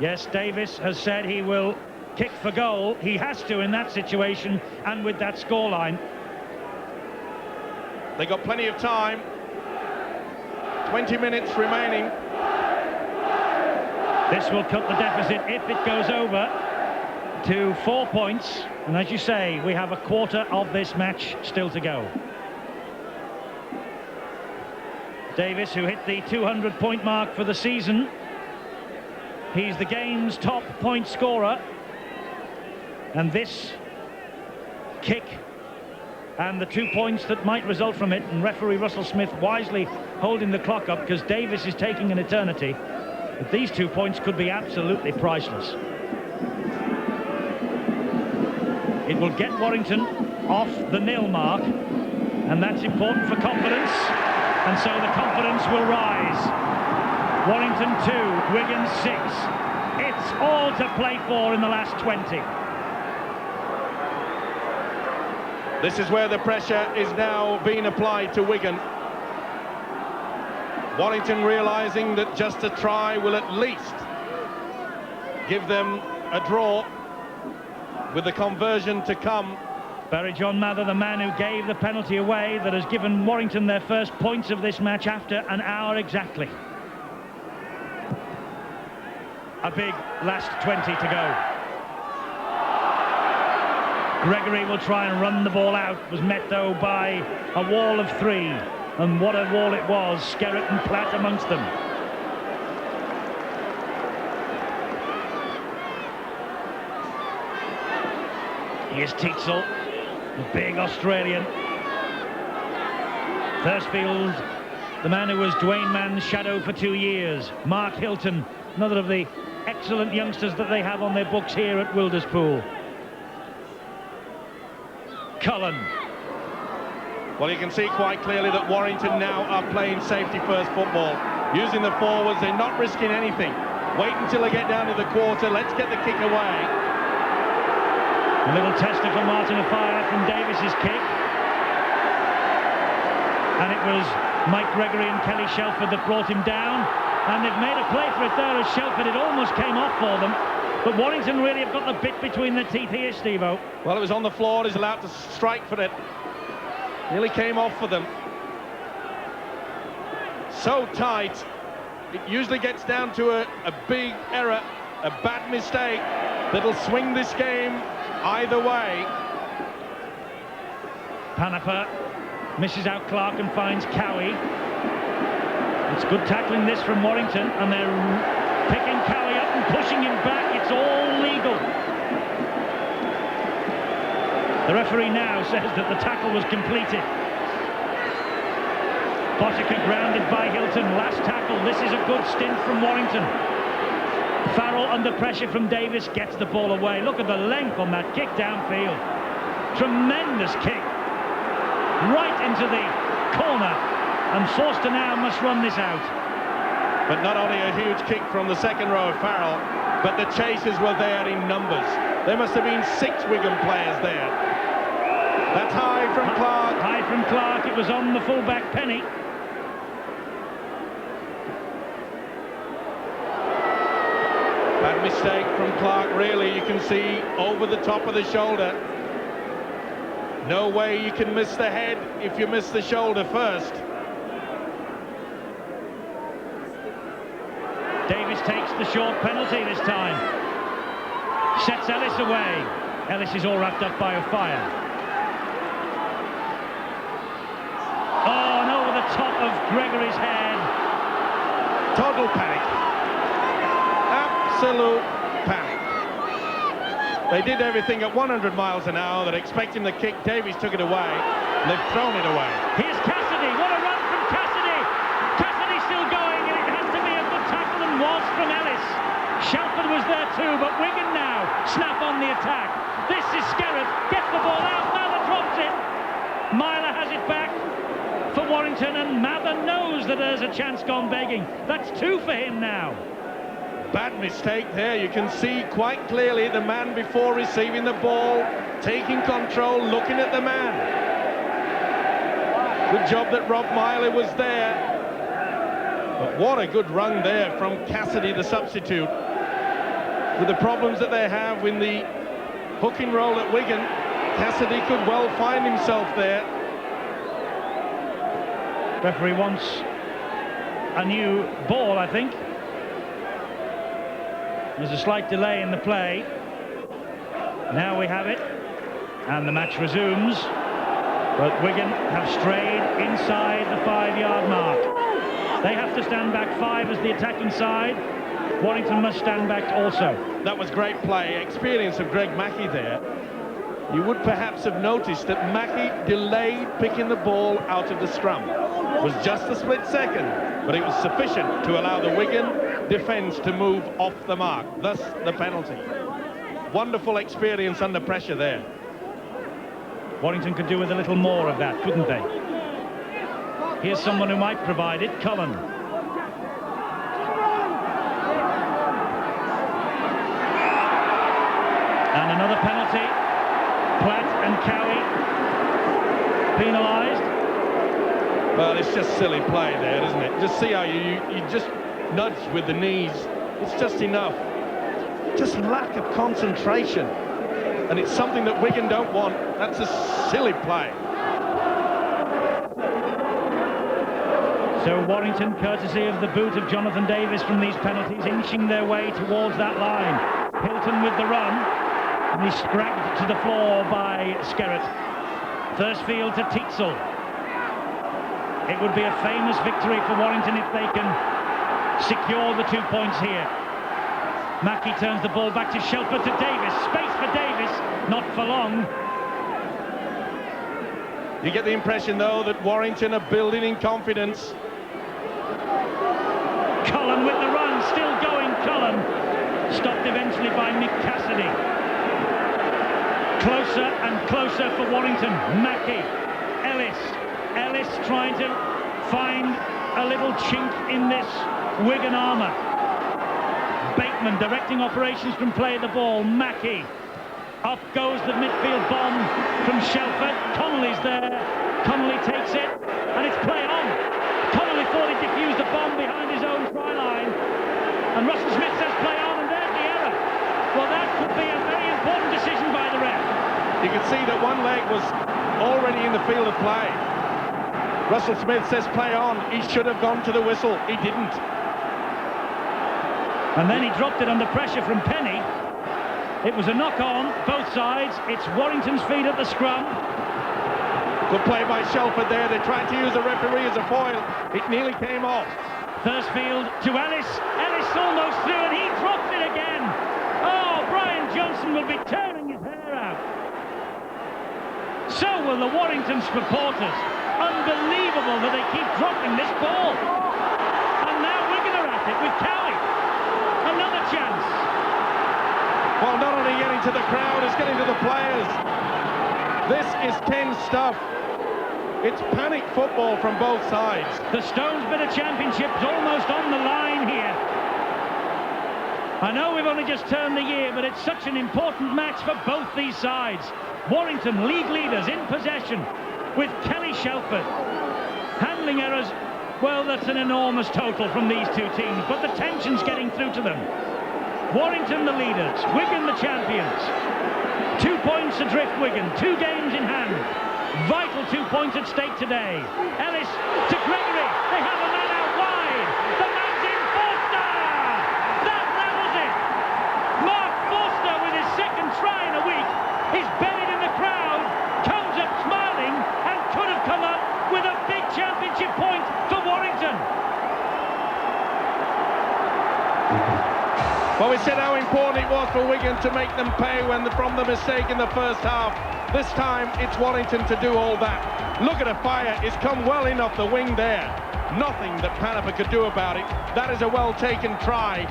Yes, Davis has said he will kick for goal. He has to in that situation and with that scoreline. They got plenty of time. 20 minutes remaining. This will cut the deficit if it goes over to 4 points. And as you say, we have a quarter of this match still to go. Davis, who hit the 200-point mark for the season. He's the game's top point scorer. And this kick and the 2 points that might result from it, and referee Russell Smith wisely holding the clock up because Davis is taking an eternity. But these 2 points could be absolutely priceless. It will get Warrington off the nil mark, and that's important for confidence, and so the confidence will rise. Warrington 2, Wigan 6. It's all to play for in the last 20. This is where the pressure is now being applied to Wigan. Warrington realising that just a try will at least give them a draw, with the conversion to come. Barry John Mather, the man who gave the penalty away that has given Warrington their first points of this match after an hour exactly. A big last 20 to go. Gregory will try and run the ball out. Was met though by a wall of three, and what a wall it was. Skerritt and Platt amongst them. Here's Tietzel, the big Australian. Thursfield, the man who was Dwayne Mann's shadow for 2 years. Mark Hilton, another of the excellent youngsters that they have on their books here at Wilderspool. Cullen. Well, you can see quite clearly that Warrington now are playing safety-first football. Using the forwards, they're not risking anything. Wait until they get down to the quarter. Let's get the kick away. A little tester for Martin Afire from Davis's kick. And it was Mike Gregory and Kelly Shelford that brought him down. And they've made a play for it there as Shelford, it almost came off for them. But Warrington really have got the bit between their teeth here, Steve-O. Well, it was on the floor. He's allowed to strike for it. Nearly came off for them. So tight. It usually gets down to a big error, a bad mistake that'll swing this game either way. Panaper misses out Clark and finds Cowie. It's good tackling this from Warrington, and they're picking Cowie up and pushing him back. It's all legal. The referee now says that the tackle was completed. Botica grounded by Hilton. Last tackle. This is a good stint from Warrington. Farrell under pressure from Davis gets the ball away. Look at the length on that kick downfield. Tremendous kick. Right into the corner. And Forster now must run this out. But not only a huge kick from the second row of Farrell, but the chasers were there in numbers. There must have been 6 Wigan players there. That's high from Clark. High from Clark. It was on the fullback Penny. Bad mistake from Clark, really. You can see over the top of the shoulder. No way you can miss the head if you miss the shoulder first. Davis takes the short penalty this time. Sets Ellis away. Ellis is all wrapped up by a fire. Oh, and over the top of Gregory's head. Total panic. Absolute panic. They did everything at 100 miles an hour. They're expecting the kick. Davies took it away. They've thrown it away. Here's Cassidy. What a run from Cassidy. Cassidy still going, and it has to be a good tackle, and was from Ellis. Shelford was there too, but Wigan now snap on the attack. This is Skerritt. Gets the ball out. Mather drops it. Myler has it back for Warrington, and Mather knows that there's a chance gone begging. That's 2 for him now. Bad mistake there. You can see quite clearly the man before receiving the ball, taking control, looking at the man. Good job that Rob Myler was there. But what a good run there from Cassidy, the substitute. With the problems that they have in the hooking role at Wigan, Cassidy could well find himself there. Referee wants a new ball, I think. There's a slight delay in the play. Now we have it, and the match resumes. But Wigan have strayed inside the 5-yard mark. They have to stand back 5 as the attacking side. Warrington must stand back also. That was great play. Experience of Greg Mackey there. You would perhaps have noticed that Mackey delayed picking the ball out of the scrum. It was just a split second, but it was sufficient to allow the Wigan defence to move off the mark, thus the penalty. Wonderful experience under pressure there. Warrington could do with a little more of that, couldn't they? Here's someone who might provide it, Cullen. And another penalty. Platt and Cowie penalised. Well, it's just silly play there, isn't it? Just see how you just nudge with the knees. It's just enough. Just lack of concentration. And it's something that Wigan don't want. That's a silly play. So Warrington, courtesy of the boot of Jonathan Davis from these penalties, inching their way towards that line. Hilton with the run. And he's dragged to the floor by Skerrett. Thursfield to Tietzel. It would be a famous victory for Warrington if they can secure the 2 points here. Mackey turns the ball back to Shelford to Davis. Space for Davis, not for long. You get the impression, though, that Warrington are building in confidence. Cullen with the run, still going Cullen. Stopped eventually by Mick Cassidy. Closer and closer for Warrington. Mackey, Ellis trying to find a little chink in this Wigan armour. Bateman directing operations from play of the ball. Mackey. Up goes the midfield bomb from Shelford. Connolly's there. Connolly takes it, and it's play on. Connolly thought he'd defused the bomb behind his own try line, and Russell Smith says play on, and there's the error. Well, that could be a very important decision by the ref. You can see that one leg was already in the field of play. Russell Smith says play on. He should have gone to the whistle. He didn't. And then he dropped it under pressure from Penny. It was a knock-on, both sides. It's Warrington's feet at the scrum. Good play by Shelford there. They tried to use the referee as a foil. It nearly came off. Thursfield to Ellis. Ellis almost through, and he drops it again. Oh, Brian Johnson will be tearing his hair out. So will the Warrington supporters. Unbelievable that they keep dropping this ball. And now Wigan are at it with Cowie. Another chance. Well, not only getting to the crowd, it's getting to the players. This is tense stuff. It's panic football from both sides. The Stones Bit of Championship is almost on the line here. I know we've only just turned the year, but it's such an important match for both these sides. Warrington, league leaders, in possession with Kelly Shelford. Handling errors, well, that's an enormous total from these two teams, but the tension's getting through to them. Warrington the leaders, Wigan the champions. 2 points adrift Wigan, 2 games in hand. Vital 2 points at stake today. Ellis to Gregory, they have a man out wide. The man's in, Forster! That levels it! Mark Forster with his second try in a week. He's buried in the crowd, comes up smiling, and could have come up with a big championship point for Warrington. Well, we said how important it was for Wigan to make them pay from the mistake in the first half. This time, it's Warrington to do all that. Look at a fire. It's come well in off the wing there. Nothing that Panipa could do about it. That is a well-taken try.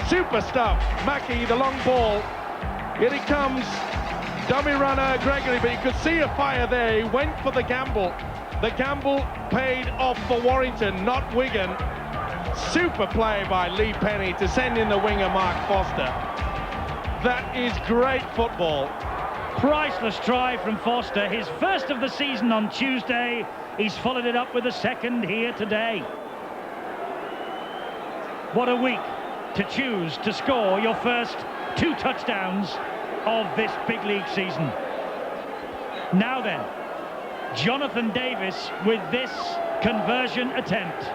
Super stuff. Mackey, the long ball. Here it comes. Dummy runner, Gregory, but you could see a fire there. He went for the gamble. The gamble paid off for Warrington, not Wigan. Super play by Lee Penny to send in the winger Mark Foster. That is great football. Priceless try from Foster, his first of the season on Tuesday. He's followed it up with a second here today. What a week to choose to score your first 2 touchdowns of this big league season. Now then, Jonathan Davis with this conversion attempt.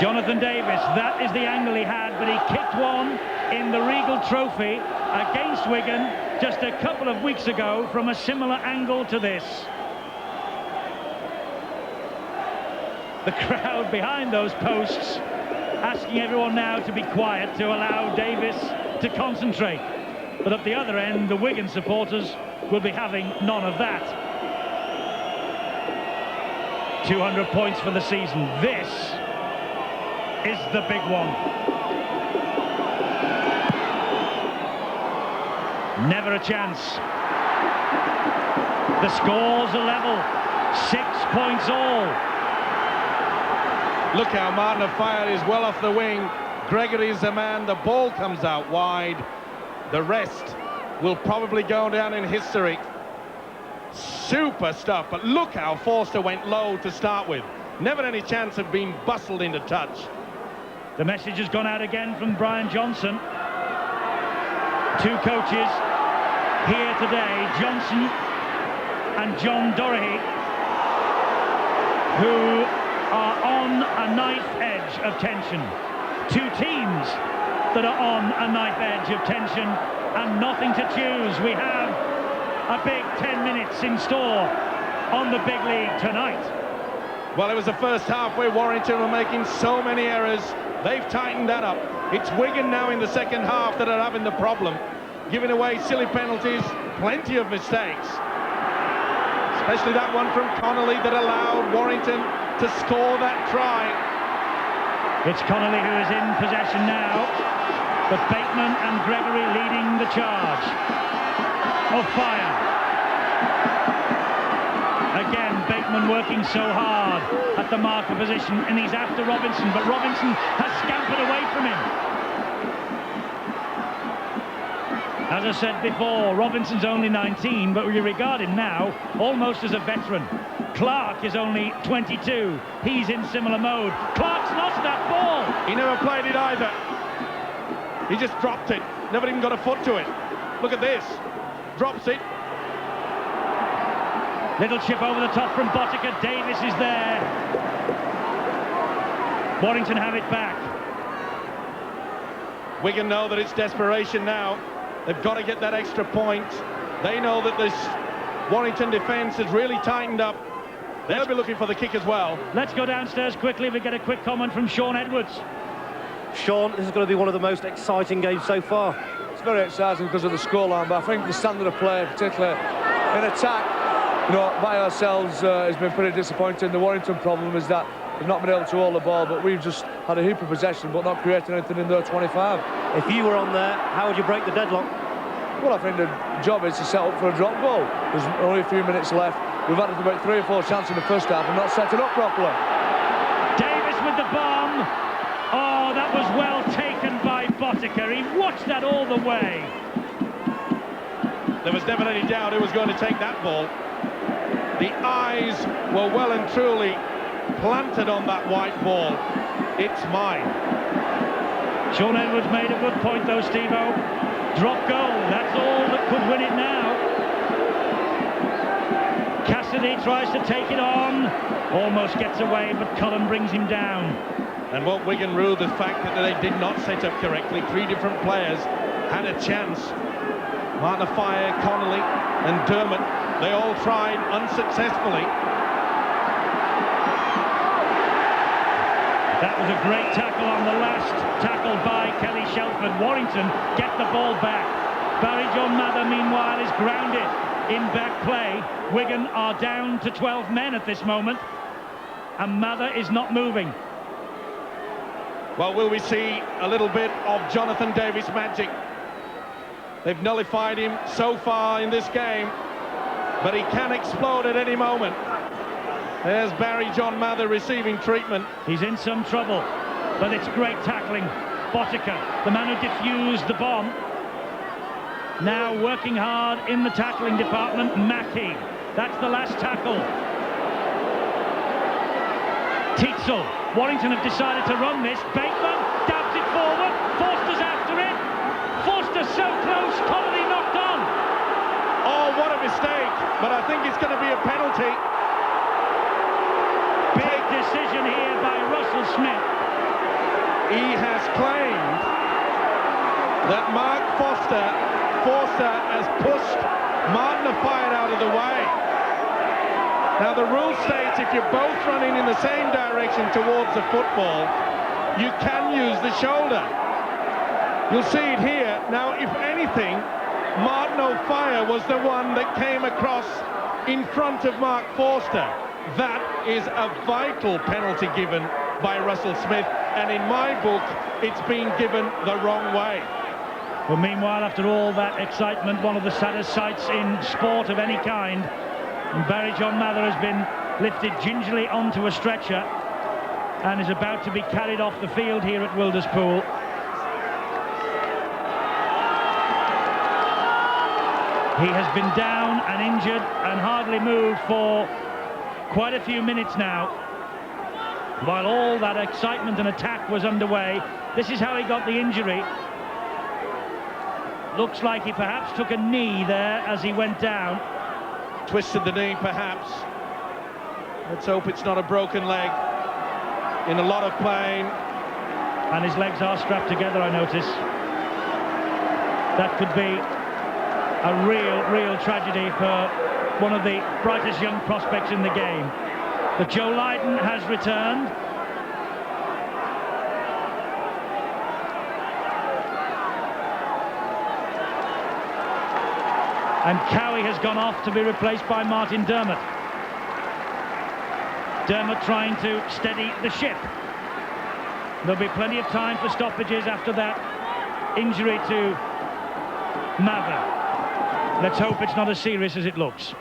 Jonathan Davis, that is the angle he had, but he kicked one in the Regal Trophy against Wigan just a couple of weeks ago from a similar angle to this. The crowd behind those posts asking everyone now to be quiet to allow Davis to concentrate. But at the other end, the Wigan supporters will be having none of that. 200 points for the season. This is the big one. Never a chance. The scores are level. 6 points all. Look how Martin of Fire is well off the wing. Gregory's the man. The ball comes out wide. The rest will probably go down in history. Super stuff. But look how Forster went low to start with. Never any chance of being bustled into touch. The message has gone out again from Brian Johnson. 2 coaches here today, Johnson and John Doherty, who are on a knife edge of tension. Two teams that are on a knife edge of tension and nothing to choose. We have a big 10 minutes in store on the big league tonight. Well, it was the first half where Warrington were making so many errors. They've tightened that up. It's Wigan now in the second half that are having the problem, giving away silly penalties, plenty of mistakes, especially that one from Connolly that allowed Warrington to score that try. It's Connolly who is in possession now, but Bateman and Gregory leading the charge of fire. Again, Bateman working so hard at the marker position, and he's after Robinson, but Robinson has scampered away from him. As I said before, Robinson's only 19, but we regard him now almost as a veteran. Clark is only 22. He's in similar mode. Clark's lost that ball. He never played it either. He just dropped it. Never even got a foot to it. Look at this. Drops it. Little chip over the top from Botica. Davis is there. Warrington have it back. Wigan know that it's desperation now. They've got to get that extra point. They know that this Warrington defence has really tightened up. They'll be looking for the kick as well. Let's go downstairs quickly. We get a quick comment from Sean Edwards. Sean, this is going to be one of the most exciting games so far. It's very exciting because of the scoreline, but I think the standard of play, particularly in attack, you know, by ourselves has been pretty disappointing. The Warrington problem is that we've not been able to hold the ball, but we've just had a heap of possession but not created anything in their 25. If you were on there, how would you break the deadlock? Well, I think the job is to set up for a drop goal. There's only a few minutes left. We've had about 3 or 4 chances in the first half and not set it up properly. Davis with the bomb. Oh, that was well taken by Botica. He watched that all the way. There was never any doubt who was going to take that ball. The eyes were well and truly planted on that white ball. It's mine. Sean Edwards made a good point though, Steve-O. Drop goal, that's all that could win it now. Cassidy tries to take it on, almost gets away, but Cullen brings him down. And what Wigan ruled, the fact that they did not set up correctly. 3 different players had a chance. Martin Fire, Connolly and Dermott, they all tried unsuccessfully. That was a great tackle on the last tackle by Kelly Shelford. Warrington get the ball back. Barry John Mather, meanwhile, is grounded in back play. Wigan are down to 12 men at this moment, and Mather is not moving. Well, will we see a little bit of Jonathan Davis magic? They've nullified him so far in this game, but he can explode at any moment. There's Barry John Mather receiving treatment. He's in some trouble, but it's great tackling. Botica, the man who defused the bomb, now working hard in the tackling department. Mackie, that's the last tackle. Tietzel, Warrington have decided to run this. Bateman dabs it forward. Forster's after it. Forster so close, Connolly knocked on. Oh, what a mistake, but I think it's going to be a penalty. Big decision here by Russell Smith. He has claimed that Mark Forster has pushed Martin Fire out of the way. Now the rule states if you're both running in the same direction towards the football, you can use the shoulder. You'll see it here. Now, if anything, Martin O'Fire was the one that came across in front of Mark Forster. That is a vital penalty given by Russell Smith, and in my book, it's been given the wrong way. Well, meanwhile, after all that excitement, one of the saddest sights in sport of any kind, Barry John Mather has been lifted gingerly onto a stretcher and is about to be carried off the field here at Wilderspool. He has been down and injured and hardly moved for quite a few minutes now. While all that excitement and attack was underway, this is how he got the injury. Looks like he perhaps took a knee there as he went down. Twisted the knee, perhaps. Let's hope it's not a broken leg. In a lot of pain. And his legs are strapped together, I notice. That could be a real tragedy for one of the brightest young prospects in the game. But Joe Lydon has returned. And Cowie has gone off to be replaced by Martin Dermott. Dermott trying to steady the ship. There'll be plenty of time for stoppages after that injury to Mather. Let's hope it's not as serious as it looks.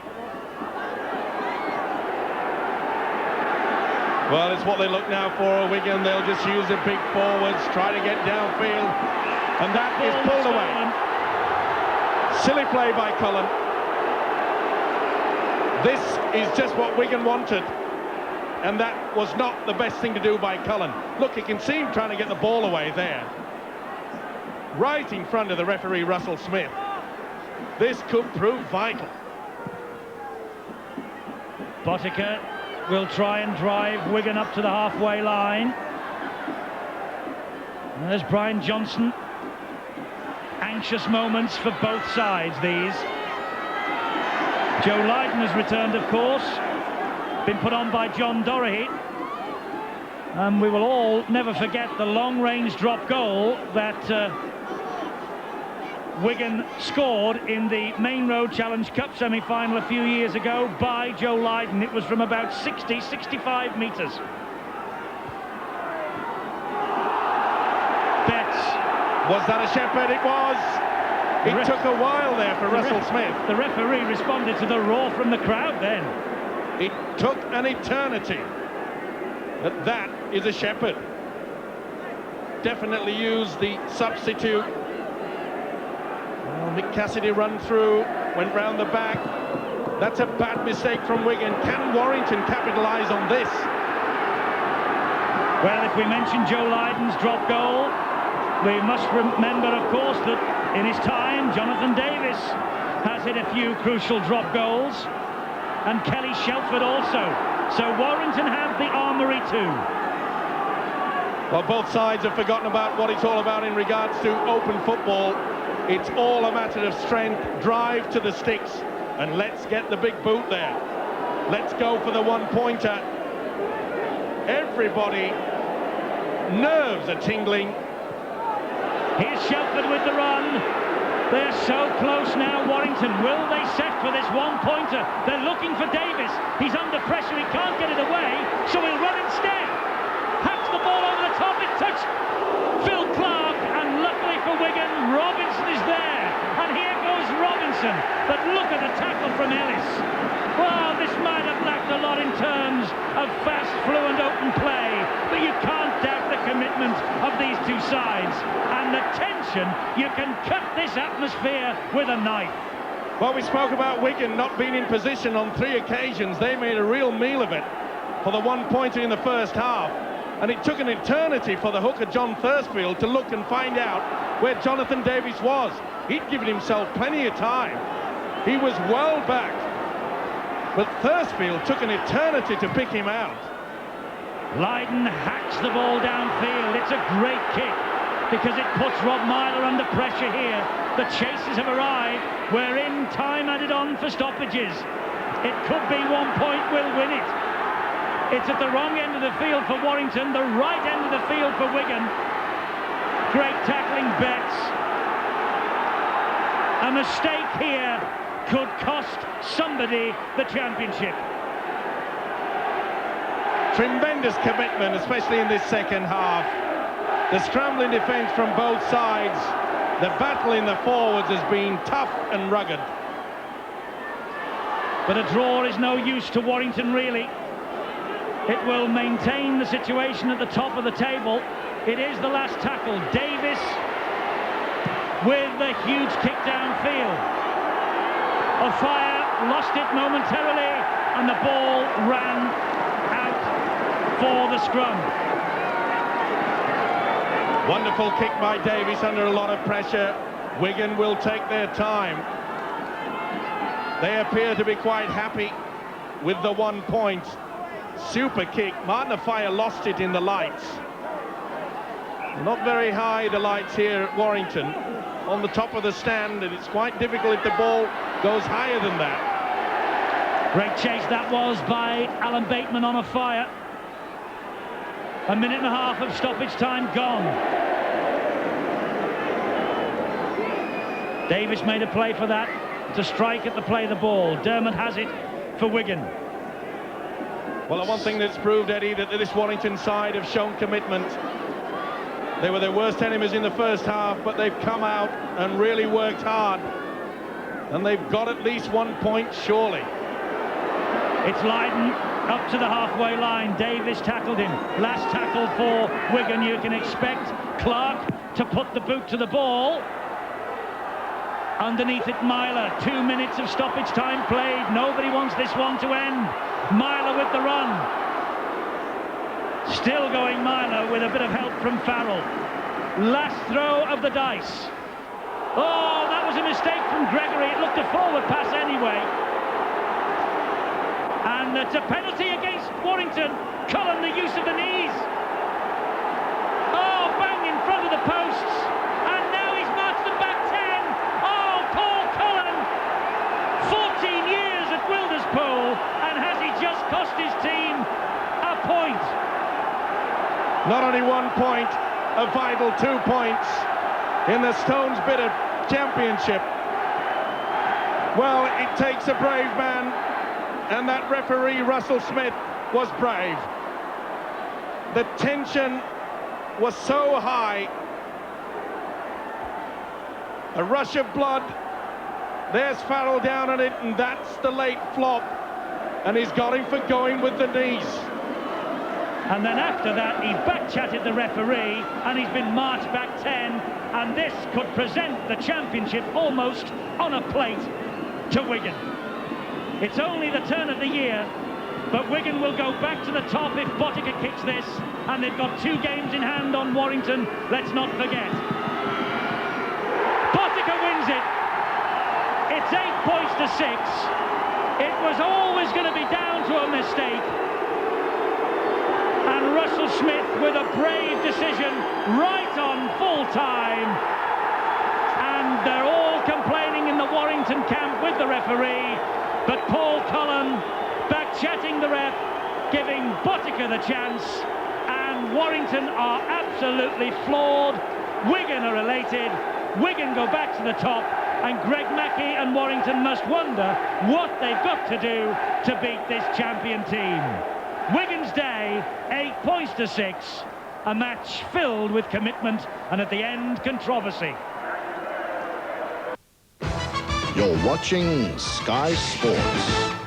Well, it's what they look now for, Wigan. They'll just use the big forwards, try to get downfield, and that is pulled away. Silly play by Cullen. This is just what Wigan wanted, and that was not the best thing to do by Cullen. Look, you can see him trying to get the ball away there, right in front of the referee, Russell Smith. This could prove vital. Botica will try and drive Wigan up to the halfway line. There's Brian Johnson. Anxious moments for both sides, these. Joe Lydon has returned, of course. Been put on by John Doherty. And we will all never forget the long-range drop goal that Wigan scored in the Main Road Challenge Cup semi-final a few years ago by Joe Lydon. It was from about 65 metres. Was that a shepherd? It was. It took a while there for Russell Smith. The referee responded to the roar from the crowd then. It took an eternity. But that is a shepherd. Definitely used the substitute. Well, Mick Cassidy run through, went round the back. That's a bad mistake from Wigan. Can Warrington capitalise on this? Well, if we mention Joe Lydon's drop goal, we must remember, of course, that in his time, Jonathan Davis has hit a few crucial drop goals, and Kelly Shelford also. So Warrington have the armoury too. Well, both sides have forgotten about what it's all about in regards to open football. It's all a matter of strength, drive to the sticks, and let's get the big boot there. Let's go for the one-pointer. Everybody, nerves are tingling. Here's Shelford with the run. They're so close now, Warrington. Will they set for this one-pointer? They're looking for Davis. He's under pressure. He can't get it away, so he'll run instead. Hacks the ball over the top. It's touched Phil Clark, and luckily for Wigan, Robinson is there. And here goes Robinson. But look at the tackle from Ellis. Well, this might have lacked a lot in terms of fast, fluent, open play, but you can't doubt the commitment of these two sides. And the tension, you can cut this atmosphere with a knife. Well, we spoke about Wigan not being in position on 3 occasions. They made a real meal of it for the one-pointer in the first half. And it took an eternity for the hooker, John Thursfield, to look and find out where Jonathan Davis was. He'd given himself plenty of time. He was well back. But Thursfield took an eternity to pick him out. Lydon hacks the ball downfield. It's a great kick because it puts Rob Myler under pressure here. The chasers have arrived. We're in, time added on for stoppages. It could be 1 point, will win it. It's at the wrong end of the field for Warrington, the right end of the field for Wigan. Great tackling, Betts. A mistake here could cost somebody the championship. Tremendous commitment, especially in this second half. The scrambling defence from both sides. The battle in the forwards has been tough and rugged. But a draw is no use to Warrington, really. It will maintain the situation at the top of the table. It is the last tackle. Davis with the huge kick downfield. O'Fire lost it momentarily, and the ball ran out for the scrum. Wonderful kick by Davis under a lot of pressure. Wigan will take their time. They appear to be quite happy with the 1 point. Super kick. Martin O'Fire lost it in the lights. Not very high, the lights here at Warrington. On the top of the stand, and it's quite difficult if the ball goes higher than that. Great chase that was by Alan Bateman on a fire. A minute and a half of stoppage time gone. Davis made a play for that, to strike at the play of the ball. Dermot has it for Wigan. Well, the one thing that's proved, Eddie, that this Warrington side have shown commitment. They were their worst enemies in the first half, but they've come out and really worked hard. And they've got at least 1 point, surely. It's Lydon up to the halfway line. Davis tackled him. Last tackle for Wigan. You can expect Clark to put the boot to the ball. Underneath it, Myler. 2 minutes of stoppage time played. Nobody wants this one to end. Myler with the run. Still going Myler with a bit of help from Farrell. Last throw of the dice. Oh, that was a mistake from Gregory. It looked a forward pass anyway. And it's a penalty against Warrington. Cullen, the use of the knees. Oh, bang in front of the posts. And now he's marched them back 10. Oh, Paul Cullen. 14 years at Wilderspool. And has he just cost his team a point? Not only 1 point, a vital 2 points in the Stones Bitter Championship. Well, it takes a brave man, and that referee, Russell Smith, was brave. The tension was so high. A rush of blood. There's Farrell down on it, and that's the late flop. And he's got him for going with the knees. And then after that, he back-chatted the referee, and he's been marched back 10, and this could present the championship almost on a plate to Wigan. It's only the turn of the year, but Wigan will go back to the top if Botica kicks this, and they've got 2 games in hand on Warrington, let's not forget. Botica wins it. It's 8 points to 6. It was always going to be down to a mistake. And Russell Smith with a brave decision right on full time. And they're all complaining in the Warrington camp with the referee. But Paul Cullen back-chatting the ref, giving Botica the chance. And Warrington are absolutely floored. Wigan are elated. Wigan go back to the top. And Greg Mackey and Warrington must wonder what they've got to do to beat this champion team. Wigan's day, 8 points to 6, a match filled with commitment and at the end, controversy. You're watching Sky Sports.